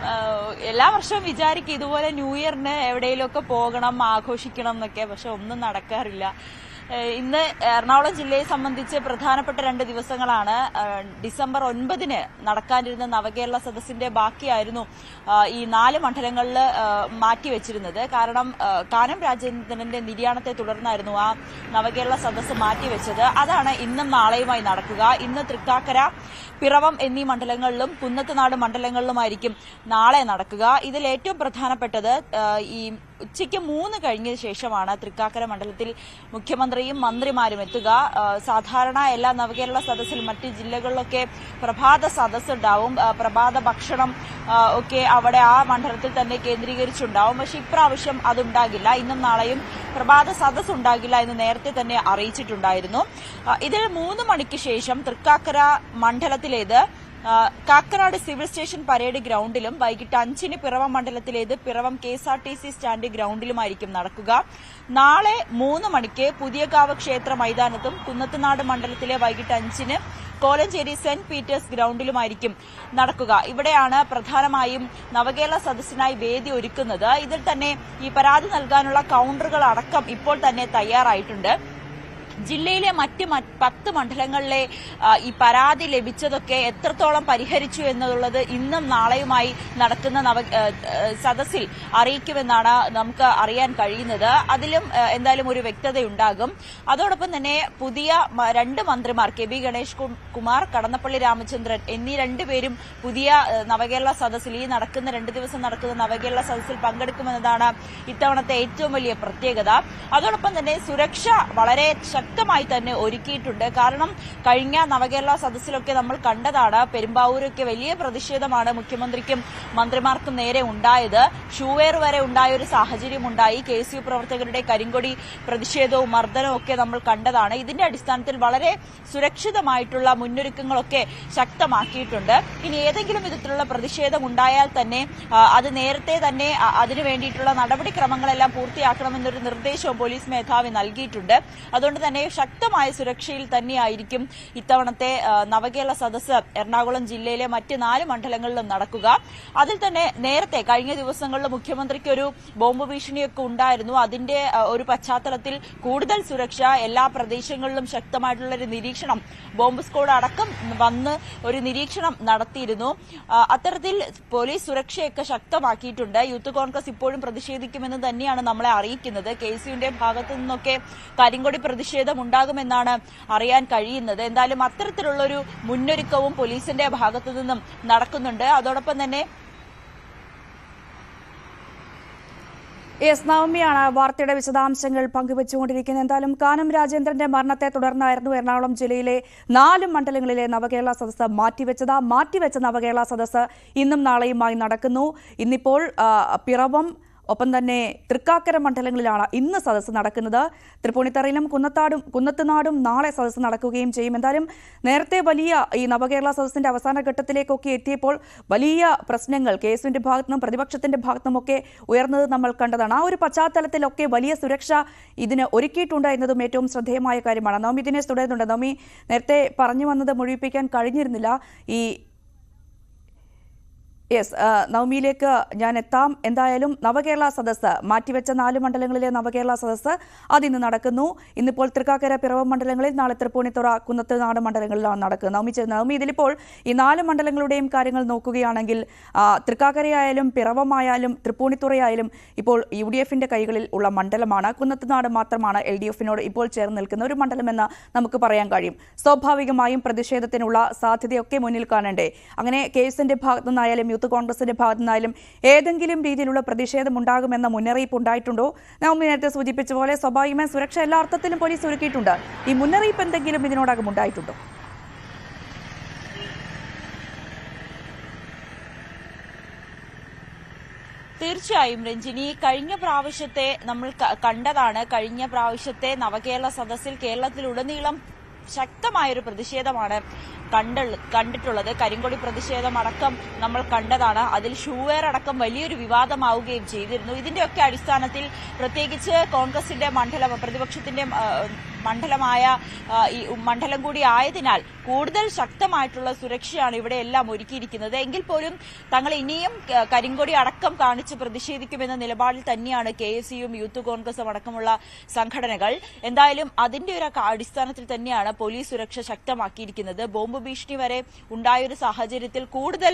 എല്ലാ വർഷവും വിചാരിക്കും ഇതുപോലെ ന്യൂ ഇയറിന് എവിടെയെങ്കിലുമൊക്കെ പോകണം, ആഘോഷിക്കണം എന്നൊക്കെ. പക്ഷെ ഒന്നും നടക്കാറില്ല. ഇന്ന് എറണാകുളം ജില്ലയെ സംബന്ധിച്ച് പ്രധാനപ്പെട്ട 2 ദിവസങ്ങളാണ്. ഡിസംബർ 9 നടക്കാനിരുന്ന നവകേരള സദസ്സിന്റെ ബാക്കിയായിരുന്നു ഈ 4 മണ്ഡലങ്ങളിൽ മാറ്റിവെച്ചിരുന്നത്. കാരണം കാനം രാജേന്ദ്രന്റെ നിര്യാണത്തെ തുടർന്നായിരുന്നു ആ നവകേരള സദസ്സ് മാറ്റിവെച്ചത്. അതാണ് ഇന്നും നാളെയുമായി നടക്കുക. ഇന്ന് തൃക്കാക്കര, പിറവം എന്നീ മണ്ഡലങ്ങളിലും കുന്നത്തുനാട് മണ്ഡലങ്ങളിലുമായിരിക്കും നാളെ നടക്കുക. ഇതിൽ ഏറ്റവും പ്രധാനപ്പെട്ടത് ഈ ഉച്ചയ്ക്ക് 3 കഴിഞ്ഞ ശേഷമാണ് തൃക്കാക്കര മണ്ഡലത്തിൽ മുഖ്യമന്ത്രിയും മന്ത്രിമാരും എത്തുക. സാധാരണ എല്ലാ നവകേരള സദസ്സിൽ മറ്റ് ജില്ലകളിലൊക്കെ പ്രഭാത സദസ്സ് ഉണ്ടാവും, പ്രഭാത ഭക്ഷണം ഒക്കെ അവിടെ ആ മണ്ഡലത്തിൽ തന്നെ കേന്ദ്രീകരിച്ചുണ്ടാവും. പക്ഷെ ഇപ്രാവശ്യം അതുണ്ടാകില്ല. ഇന്നും നാളെയും പ്രഭാത സദസ്സ് ഉണ്ടാകില്ല എന്ന് നേരത്തെ തന്നെ അറിയിച്ചിട്ടുണ്ടായിരുന്നു. ഇതിൽ 3 മണിക്ക് ശേഷം തൃക്കാക്കര മണ്ഡലത്തിലേത് കാക്കനാട് സിവിൽ സ്റ്റേഷൻ പരേഡ് ഗ്രൌണ്ടിലും വൈകിട്ട് 5 പിറവം മണ്ഡലത്തിലേത് പിറവം KSRTC സ്റ്റാൻഡ് ഗ്രൌണ്ടിലുമായിരിക്കും നടക്കുക. നാളെ 3 മണിക്ക് പുതിയകാവ് ക്ഷേത്ര മൈതാനത്തും കുന്നത്തുനാട് മണ്ഡലത്തിലെ വൈകിട്ട് 5 കോലഞ്ചേരി സെന്റ് പീറ്റേഴ്സ് ഗ്രൌണ്ടിലുമായിരിക്കും നടക്കുക. ഇവിടെയാണ് പ്രധാനമായും നവകേരള സദസ്സിനായി വേദി ഒരുക്കുന്നത്. ഇതിൽ തന്നെ ഈ പരാതി നൽകാനുള്ള കൌണ്ടറുകൾ അടക്കം ഇപ്പോൾ തന്നെ തയ്യാറായിട്ടുണ്ട്. ജില്ലയിലെ മറ്റ് 10 മണ്ഡലങ്ങളിലെ ഈ പരാതി ലഭിച്ചതൊക്കെ എത്രത്തോളം പരിഹരിച്ചു എന്നുള്ളത് ഇന്നും നാളെയുമായി നടക്കുന്ന സദസ്സിൽ അറിയിക്കുമെന്നാണ് നമുക്ക് അറിയാൻ കഴിയുന്നത്. അതിലും എന്തായാലും ഒരു വ്യക്തതയുണ്ടാകും. അതോടൊപ്പം തന്നെ പുതിയ 2 മന്ത്രിമാർ KB ഗണേഷ് കുമാർ, കടന്നപ്പള്ളി രാമചന്ദ്രൻ എന്നീ 2 പേരും പുതിയ നവകേരള സദസ്സിൽ, ഈ നടക്കുന്ന 2 ദിവസം നടക്കുന്ന നവകേരള സദസ്സിൽ പങ്കെടുക്കുമെന്നതാണ് ഇത്തവണത്തെ ഏറ്റവും വലിയ പ്രത്യേകത. അതോടൊപ്പം തന്നെ സുരക്ഷ വളരെ ശക്തമായി തന്നെ ഒരുക്കിയിട്ടുണ്ട്. കാരണം കഴിഞ്ഞ നവകേരള സദസ്സിലൊക്കെ നമ്മൾ കണ്ടതാണ്, പെരുമ്പാവൂരൊക്കെ വലിയ പ്രതിഷേധമാണ് മുഖ്യമന്ത്രിക്കും മന്ത്രിമാർക്കും നേരെ ഉണ്ടായത്. ഷൂവേർ വരെ ഉണ്ടായ ഒരു സാഹചര്യം ഉണ്ടായി. KSU പ്രവർത്തകരുടെ കരിങ്കൊടി പ്രതിഷേധവും മർദ്ദനവും ഒക്കെ നമ്മൾ കണ്ടതാണ്. ഇതിന്റെ അടിസ്ഥാനത്തിൽ വളരെ സുരക്ഷിതമായിട്ടുള്ള മുന്നൊരുക്കങ്ങളൊക്കെ ശക്തമാക്കിയിട്ടുണ്ട്. ഇനി ഏതെങ്കിലും വിധത്തിലുള്ള പ്രതിഷേധം ഉണ്ടായാൽ തന്നെ അത് നേരത്തെ തന്നെ അതിനു വേണ്ടിയിട്ടുള്ള നടപടിക്രമങ്ങളെല്ലാം പൂർത്തിയാക്കണമെന്നൊരു നിർദ്ദേശവും പോലീസ് മേധാവി നൽകിയിട്ടുണ്ട്. അതുകൊണ്ട് തന്നെ ശക്തമായ സുരക്ഷയിൽ തന്നെയായിരിക്കും ഇത്തവണത്തെ നവകേരള സദസ്സ് എറണാകുളം ജില്ലയിലെ മറ്റ് 4 മണ്ഡലങ്ങളിലും നടക്കുക. അതിൽ തന്നെ നേരത്തെ കഴിഞ്ഞ ദിവസങ്ങളിൽ മുഖ്യമന്ത്രിക്ക് ഒരു ബോംബ് ഭീഷണിയൊക്കെ ഉണ്ടായിരുന്നു. അതിന്റെ ഒരു പശ്ചാത്തലത്തിൽ കൂടുതൽ സുരക്ഷ, എല്ലാ പ്രദേശങ്ങളിലും ശക്തമായിട്ടുള്ള ഒരു നിരീക്ഷണം, ബോംബ് സ്ക്വാഡ് അടക്കം വന്ന് ഒരു നിരീക്ഷണം നടത്തിയിരുന്നു. അത്തരത്തിൽ പോലീസ് സുരക്ഷയൊക്കെ ശക്തമാക്കിയിട്ടുണ്ട്. യൂത്ത് കോൺഗ്രസ് ഇപ്പോഴും പ്രതിഷേധിക്കുമെന്ന് തന്നെയാണ് നമ്മളെ അറിയിക്കുന്നത്. KSUവിന്റെ ഭാഗത്തു നിന്നൊക്കെ കരിങ്കൊടി പ്രതിഷേധം ഉണ്ടാകുമെന്നാണ് അറിയാൻ കഴിയുന്നത്. എന്തായാലും അത്തരത്തിലുള്ളൊരു മുന്നൊരുക്കവും പോലീസിന്റെ ഭാഗത്തു നിന്നും നടക്കുന്നുണ്ട്. അതോടൊപ്പം തന്നെ എസ് നവമിയാണ് വാർത്തയുടെ വിശദാംശങ്ങൾ പങ്കുവച്ചുകൊണ്ടിരിക്കുന്നത്. എന്തായാലും കാനം രാജേന്ദ്രന്റെ മരണത്തെ തുടർന്നായിരുന്നു എറണാകുളം ജില്ലയിലെ 4 മണ്ഡലങ്ങളിലെ നവകേരള സദസ്സ് മാറ്റിവെച്ച നവകേരള സദസ്സ് ഇന്നും നാളെയുമായി നടക്കുന്നു. ഇന്നിപ്പോൾ പിറവം ഒപ്പം തന്നെ തൃക്കാക്കര മണ്ഡലങ്ങളിലാണ് ഇന്ന് സദസ്സ് നടക്കുന്നത്. തൃപ്പൂണിത്തറയിലും കുന്നത്തുനാടും നാളെ സദസ്സ് നടക്കുകയും ചെയ്യും. എന്തായാലും നേരത്തെ വലിയ ഈ നവകേരള സദസ്സിന്റെ അവസാന ഘട്ടത്തിലേക്കൊക്കെ എത്തിയപ്പോൾ വലിയ പ്രശ്നങ്ങൾ കേസുവിന്റെ ഭാഗത്തുനിന്നും പ്രതിപക്ഷത്തിന്റെ ഭാഗത്തുനിന്നുമൊക്കെ ഉയർന്നത് നമ്മൾ കണ്ടതാണ്. ആ ഒരു പശ്ചാത്തലത്തിലൊക്കെ വലിയ സുരക്ഷ ഇതിന് ഒരുക്കിയിട്ടുണ്ട് എന്നതും ഏറ്റവും ശ്രദ്ധേയമായ കാര്യമാണ്. നവമി ദിനേശ് തുടരുന്നുണ്ട്. നവമി, നേരത്തെ പറഞ്ഞു വന്നത് മുഴുവിപ്പിക്കാൻ കഴിഞ്ഞിരുന്നില്ല. നവമിയിലേക്ക് ഞാൻ എത്താം. എന്തായാലും നവകേരള സദസ്സ് മാറ്റിവെച്ച 4 മണ്ഡലങ്ങളിലെ നവകേരള സദസ്സ് അതിന്ന് നടക്കുന്നു. ഇന്നിപ്പോൾ തൃക്കാക്കര പിറവം മണ്ഡലങ്ങളിൽ, നാളെ തൃപ്പൂണിത്തുറ കുന്നത്തുനാട് മണ്ഡലങ്ങളിലാണ് നടക്കുന്നത്. നവമി, ഇതിലിപ്പോൾ ഈ 4 മണ്ഡലങ്ങളുടെയും കാര്യങ്ങൾ നോക്കുകയാണെങ്കിൽ തൃക്കാക്കരയായാലും പിറവമായാലും തൃപ്പൂണിത്തുറയായാലും ഇപ്പോൾ UDFന്റെ കൈകളിൽ ഉള്ള മണ്ഡലമാണ്. കുന്നത്തുനാട് മാത്രമാണ് LDFനോട് ഇപ്പോൾ ചേർന്ന് നിൽക്കുന്ന ഒരു മണ്ഡലമെന്ന് നമുക്ക് പറയാൻ കഴിയും. സ്വാഭാവികമായും പ്രതിഷേധത്തിനുള്ള സാധ്യതയൊക്കെ മുന്നിൽ കാണണ്ടേ? അങ്ങനെ കേസിന്റെ ഭാഗത്തു നിന്നായാലും യൂത്ത് കോൺഗ്രസിന്റെ ഭാഗത്തു നിന്നായാലും ഏതെങ്കിലും രീതിയിലുള്ള പ്രതിഷേധം ഉണ്ടാകുമെന്ന മുന്നറിയിപ്പ് ഉണ്ടായിട്ടുണ്ടോ? നവമി നേരത്തെ സൂചിപ്പിച്ച പോലെ സ്വാഭാവികമായ സുരക്ഷ എല്ലാ അർത്ഥത്തിലും പോലീസ് ഒരുക്കിയിട്ടുണ്ട്. ഈ മുന്നറിയിപ്പ് എന്തെങ്കിലും ഇതിനോടകം ഉണ്ടായിട്ടുണ്ടോ? തീർച്ചയായും രഞ്ജിനി, കഴിഞ്ഞ പ്രാവശ്യത്തെ നമ്മൾ കണ്ടതാണ്. കഴിഞ്ഞ പ്രാവശ്യത്തെ നവകേരള സദസ്സിൽ കേരളത്തിലുടനീളം ശക്തമായൊരു പ്രതിഷേധമാണ് കണ്ടിട്ടുള്ളത്. കരിങ്കൊടി പ്രതിഷേധം അടക്കം നമ്മൾ കണ്ടതാണ്. അതിൽ ഷൂവെയർ അടക്കം വലിയൊരു വിവാദമാവുകയും ചെയ്തിരുന്നു. ഇതിന്റെയൊക്കെ അടിസ്ഥാനത്തിൽ പ്രത്യേകിച്ച് കോൺഗ്രസിന്റെ പ്രതിപക്ഷത്തിന്റെ മണ്ഡലമായ ഈ മണ്ഡലം കൂടി ആയതിനാൽ കൂടുതൽ ശക്തമായിട്ടുള്ള സുരക്ഷയാണ് ഇവിടെ എല്ലാം ഒരുക്കിയിരിക്കുന്നത്. എങ്കിൽ പോലും തങ്ങൾ ഇനിയും കരിങ്കൊടി അടക്കം കാണിച്ച് പ്രതിഷേധിക്കുമെന്ന നിലപാടിൽ തന്നെയാണ് KSUം യൂത്ത് കോൺഗ്രസും അടക്കമുള്ള സംഘടനകൾ. എന്തായാലും അതിന്റെ ഒരു അടിസ്ഥാനത്തിൽ തന്നെയാണ് പോലീസ് സുരക്ഷ ശക്തമാക്കിയിരിക്കുന്നത്. ബോംബ് ഭീഷണി വരെ ഉണ്ടായൊരു സാഹചര്യത്തിൽ കൂടുതൽ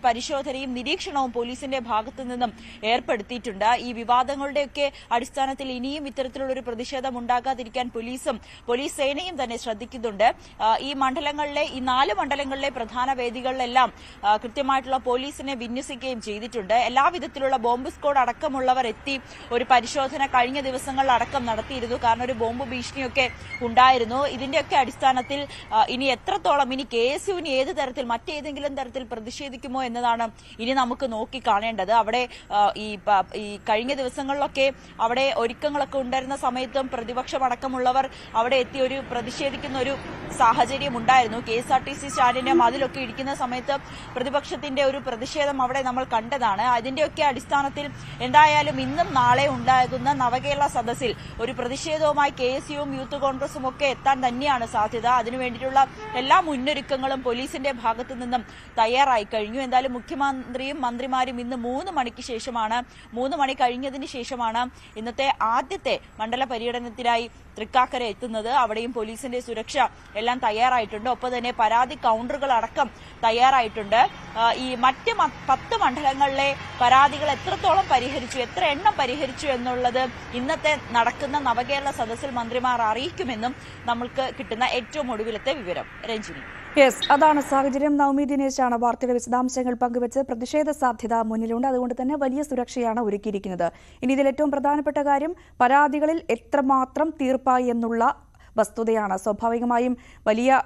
പരിശോധനയും നിരീക്ഷണവും പോലീസിന്റെ ഭാഗത്തു നിന്നും ഏർപ്പെടുത്തിയിട്ടുണ്ട്. ഈ വിവാദങ്ങളുടെയൊക്കെ അടിസ്ഥാനത്തിൽ ഇനിയും ഇത്തരത്തിലുള്ളൊരു പ്രതിഷേധം ഉണ്ടാകാതിരിക്കാൻ പോലീസ് സേനയും തന്നെ ശ്രദ്ധിക്കുന്നുണ്ട്. ഈ 4 മണ്ഡലങ്ങളിലെ പ്രധാന വേദികളിലെല്ലാം കൃത്യമായിട്ടുള്ള പോലീസിനെ വിന്യസിക്കുകയും ചെയ്തിട്ടുണ്ട്. എല്ലാവിധത്തിലുള്ള ബോംബ് സ്ക്വാഡ് അടക്കമുള്ളവർ എത്തി ഒരു പരിശോധന കഴിഞ്ഞ ദിവസങ്ങളിൽ അടക്കം നടത്തിയിരുന്നു. കാരണം ഒരു ബോംബ് ഭീഷണിയൊക്കെ ഉണ്ടായിരുന്നു. ഇതിന്റെയൊക്കെ അടിസ്ഥാനത്തിൽ ഇനി എത്രത്തോളം KSUവിന് ഏത് തരത്തിൽ മറ്റേതെങ്കിലും തരത്തിൽ പ്രതിഷേധിക്കുമോ എന്നതാണ് ഇനി നമുക്ക് നോക്കി കാണേണ്ടത്. അവിടെ ഈ കഴിഞ്ഞ ദിവസങ്ങളിലൊക്കെ അവിടെ ഒരുക്കങ്ങളൊക്കെ ഉണ്ടായിരുന്ന സമയത്തും പ്രതിപക്ഷമടക്കമുള്ളവർ അവിടെ എത്തി ഒരു പ്രതിഷേധിക്കുന്ന ഒരു സാഹചര്യം ഉണ്ടായിരുന്നു. KSRTC സ്റ്റാൻഡിന്റെ മതിലൊക്കെ ഇടിക്കുന്ന സമയത്ത് പ്രതിപക്ഷത്തിന്റെ ഒരു പ്രതിഷേധം അവിടെ നമ്മൾ കണ്ടതാണ്. അതിന്റെയൊക്കെ അടിസ്ഥാനത്തിൽ എന്തായാലും ഇന്നും നാളെ ഉണ്ടാകുന്ന നവകേരള സദസ്സിൽ ഒരു പ്രതിഷേധവുമായി KSUവും യൂത്ത് കോൺഗ്രസും ഒക്കെ എത്താൻ തന്നെയാണ് സാധ്യത. അതിനുവേണ്ടിയിട്ടുള്ള എല്ലാ മുന്നൊരുക്കങ്ങളും പോലീസിന്റെ ഭാഗത്തു നിന്നും തയ്യാറായി കഴിഞ്ഞു. എന്തായാലും മുഖ്യമന്ത്രിയും മന്ത്രിമാരും ഇന്ന് 3 മണി കഴിഞ്ഞതിന് ശേഷമാണ് ഇന്നത്തെ ആദ്യത്തെ മണ്ഡല പര്യടനത്തിനായി തൃക്കാക്കര എത്തുന്നത്. അവിടെയും പോലീസിന്റെ സുരക്ഷ എല്ലാം തയ്യാറായിട്ടുണ്ട്. ഒപ്പം തന്നെ പരാതി കൗണ്ടറുകൾ അടക്കം തയ്യാറായിട്ടുണ്ട്. ഈ മറ്റ് 10 മണ്ഡലങ്ങളിലെ പരാതികൾ എത്രത്തോളം എത്ര എണ്ണം പരിഹരിച്ചു എന്നുള്ളത് ഇന്നത്തെ നടക്കുന്ന നവകേരള സദസ്സിൽ മന്ത്രിമാർ അറിയിക്കുമെന്നും നമ്മൾക്ക് കിട്ടുന്ന ഏറ്റവും ഒടുവിലത്തെ വിവരം. രഞ്ജിനി, അതാണ് സാഹചര്യം. നവമി ദിനേശാണ് വാർത്തയുടെ വിശദാംശങ്ങൾ പങ്കുവെച്ച്. പ്രതിഷേധ സാധ്യത മുന്നിലുണ്ട്, അതുകൊണ്ട് തന്നെ വലിയ സുരക്ഷയാണ് ഒരുക്കിയിരിക്കുന്നത്. ഇനി ഇതിൽ ഏറ്റവും പ്രധാനപ്പെട്ട കാര്യം പരാതികളിൽ എത്രമാത്രം തീർപ്പായി എന്നുള്ള വസ്തുതയാണ്. സ്വാഭാവികമായും വലിയ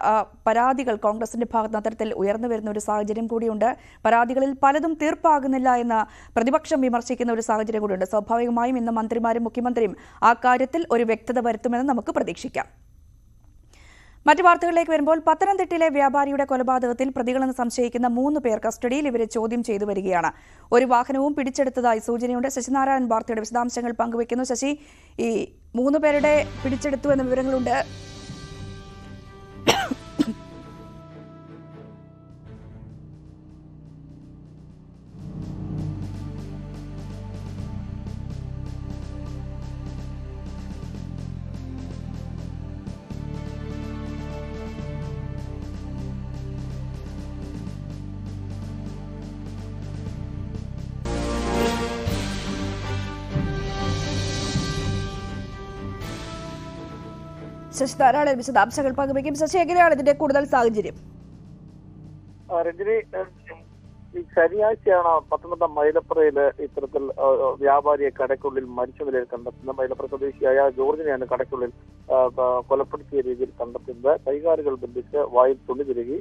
പരാതികൾ കോൺഗ്രസിന്റെ ഭാഗത്ത് അത്തരത്തിൽ ഉയർന്നു വരുന്ന ഒരു സാഹചര്യം കൂടിയുണ്ട്. പരാതികളിൽ പലതും തീർപ്പാകുന്നില്ല എന്ന് പ്രതിപക്ഷം വിമർശിക്കുന്ന ഒരു സാഹചര്യം കൂടിയുണ്ട്. സ്വാഭാവികമായും ഇന്ന് മന്ത്രിമാരും മുഖ്യമന്ത്രിയും ആ കാര്യത്തിൽ ഒരു വ്യക്തത വരുത്തുമെന്ന് നമുക്ക് പ്രതീക്ഷിക്കാം. മറ്റു വാർത്തകളിലേക്ക് വരുമ്പോൾ പത്തനംതിട്ടയിലെ വ്യാപാരിയുടെ കൊലപാതകത്തിൽ പ്രതികളെന്ന് സംശയിക്കുന്ന 3 പേർ കസ്റ്റഡിയിൽ. ഇവരെ ചോദ്യം ചെയ്തു വരികയാണ്. ഒരു വാഹനവും പിടിച്ചെടുത്തതായി സൂചനയുണ്ട്. ശശിനാരായണൻ വാർത്തയുടെ വിശദാംശങ്ങൾ പങ്കുവയ്ക്കുന്നു. ശശി, ഈ 3 പേരുടെ പിടിച്ചെടുത്തു എന്ന വിവരങ്ങളുണ്ട്. ശശി ധാരാളം വിശദാംശങ്ങൾ പങ്കുവയ്ക്കും. ശശി, എങ്ങനെയാണ് ഇതിന്റെ കൂടുതൽ സാഹചര്യം? രഞ്ജിനി, ഈ ശനിയാഴ്ചയാണ് പത്തനംതിട്ട മൈലപ്പുറയിൽ ഇത്തരത്തിൽ വ്യാപാരിയെ കടയ്ക്കുള്ളിൽ മരിച്ച നിലയിൽ കണ്ടെത്തുന്നത്. മൈലപ്പുറ സ്വദേശിയായ ജോർജിനെയാണ് കടയ്ക്കുള്ളിൽ കൊലപ്പെടുത്തിയ രീതിയിൽ കണ്ടെത്തുന്നത്. കൈകാലുകൾ ബന്ധിച്ച് വായിൽ തുണി തിരുകി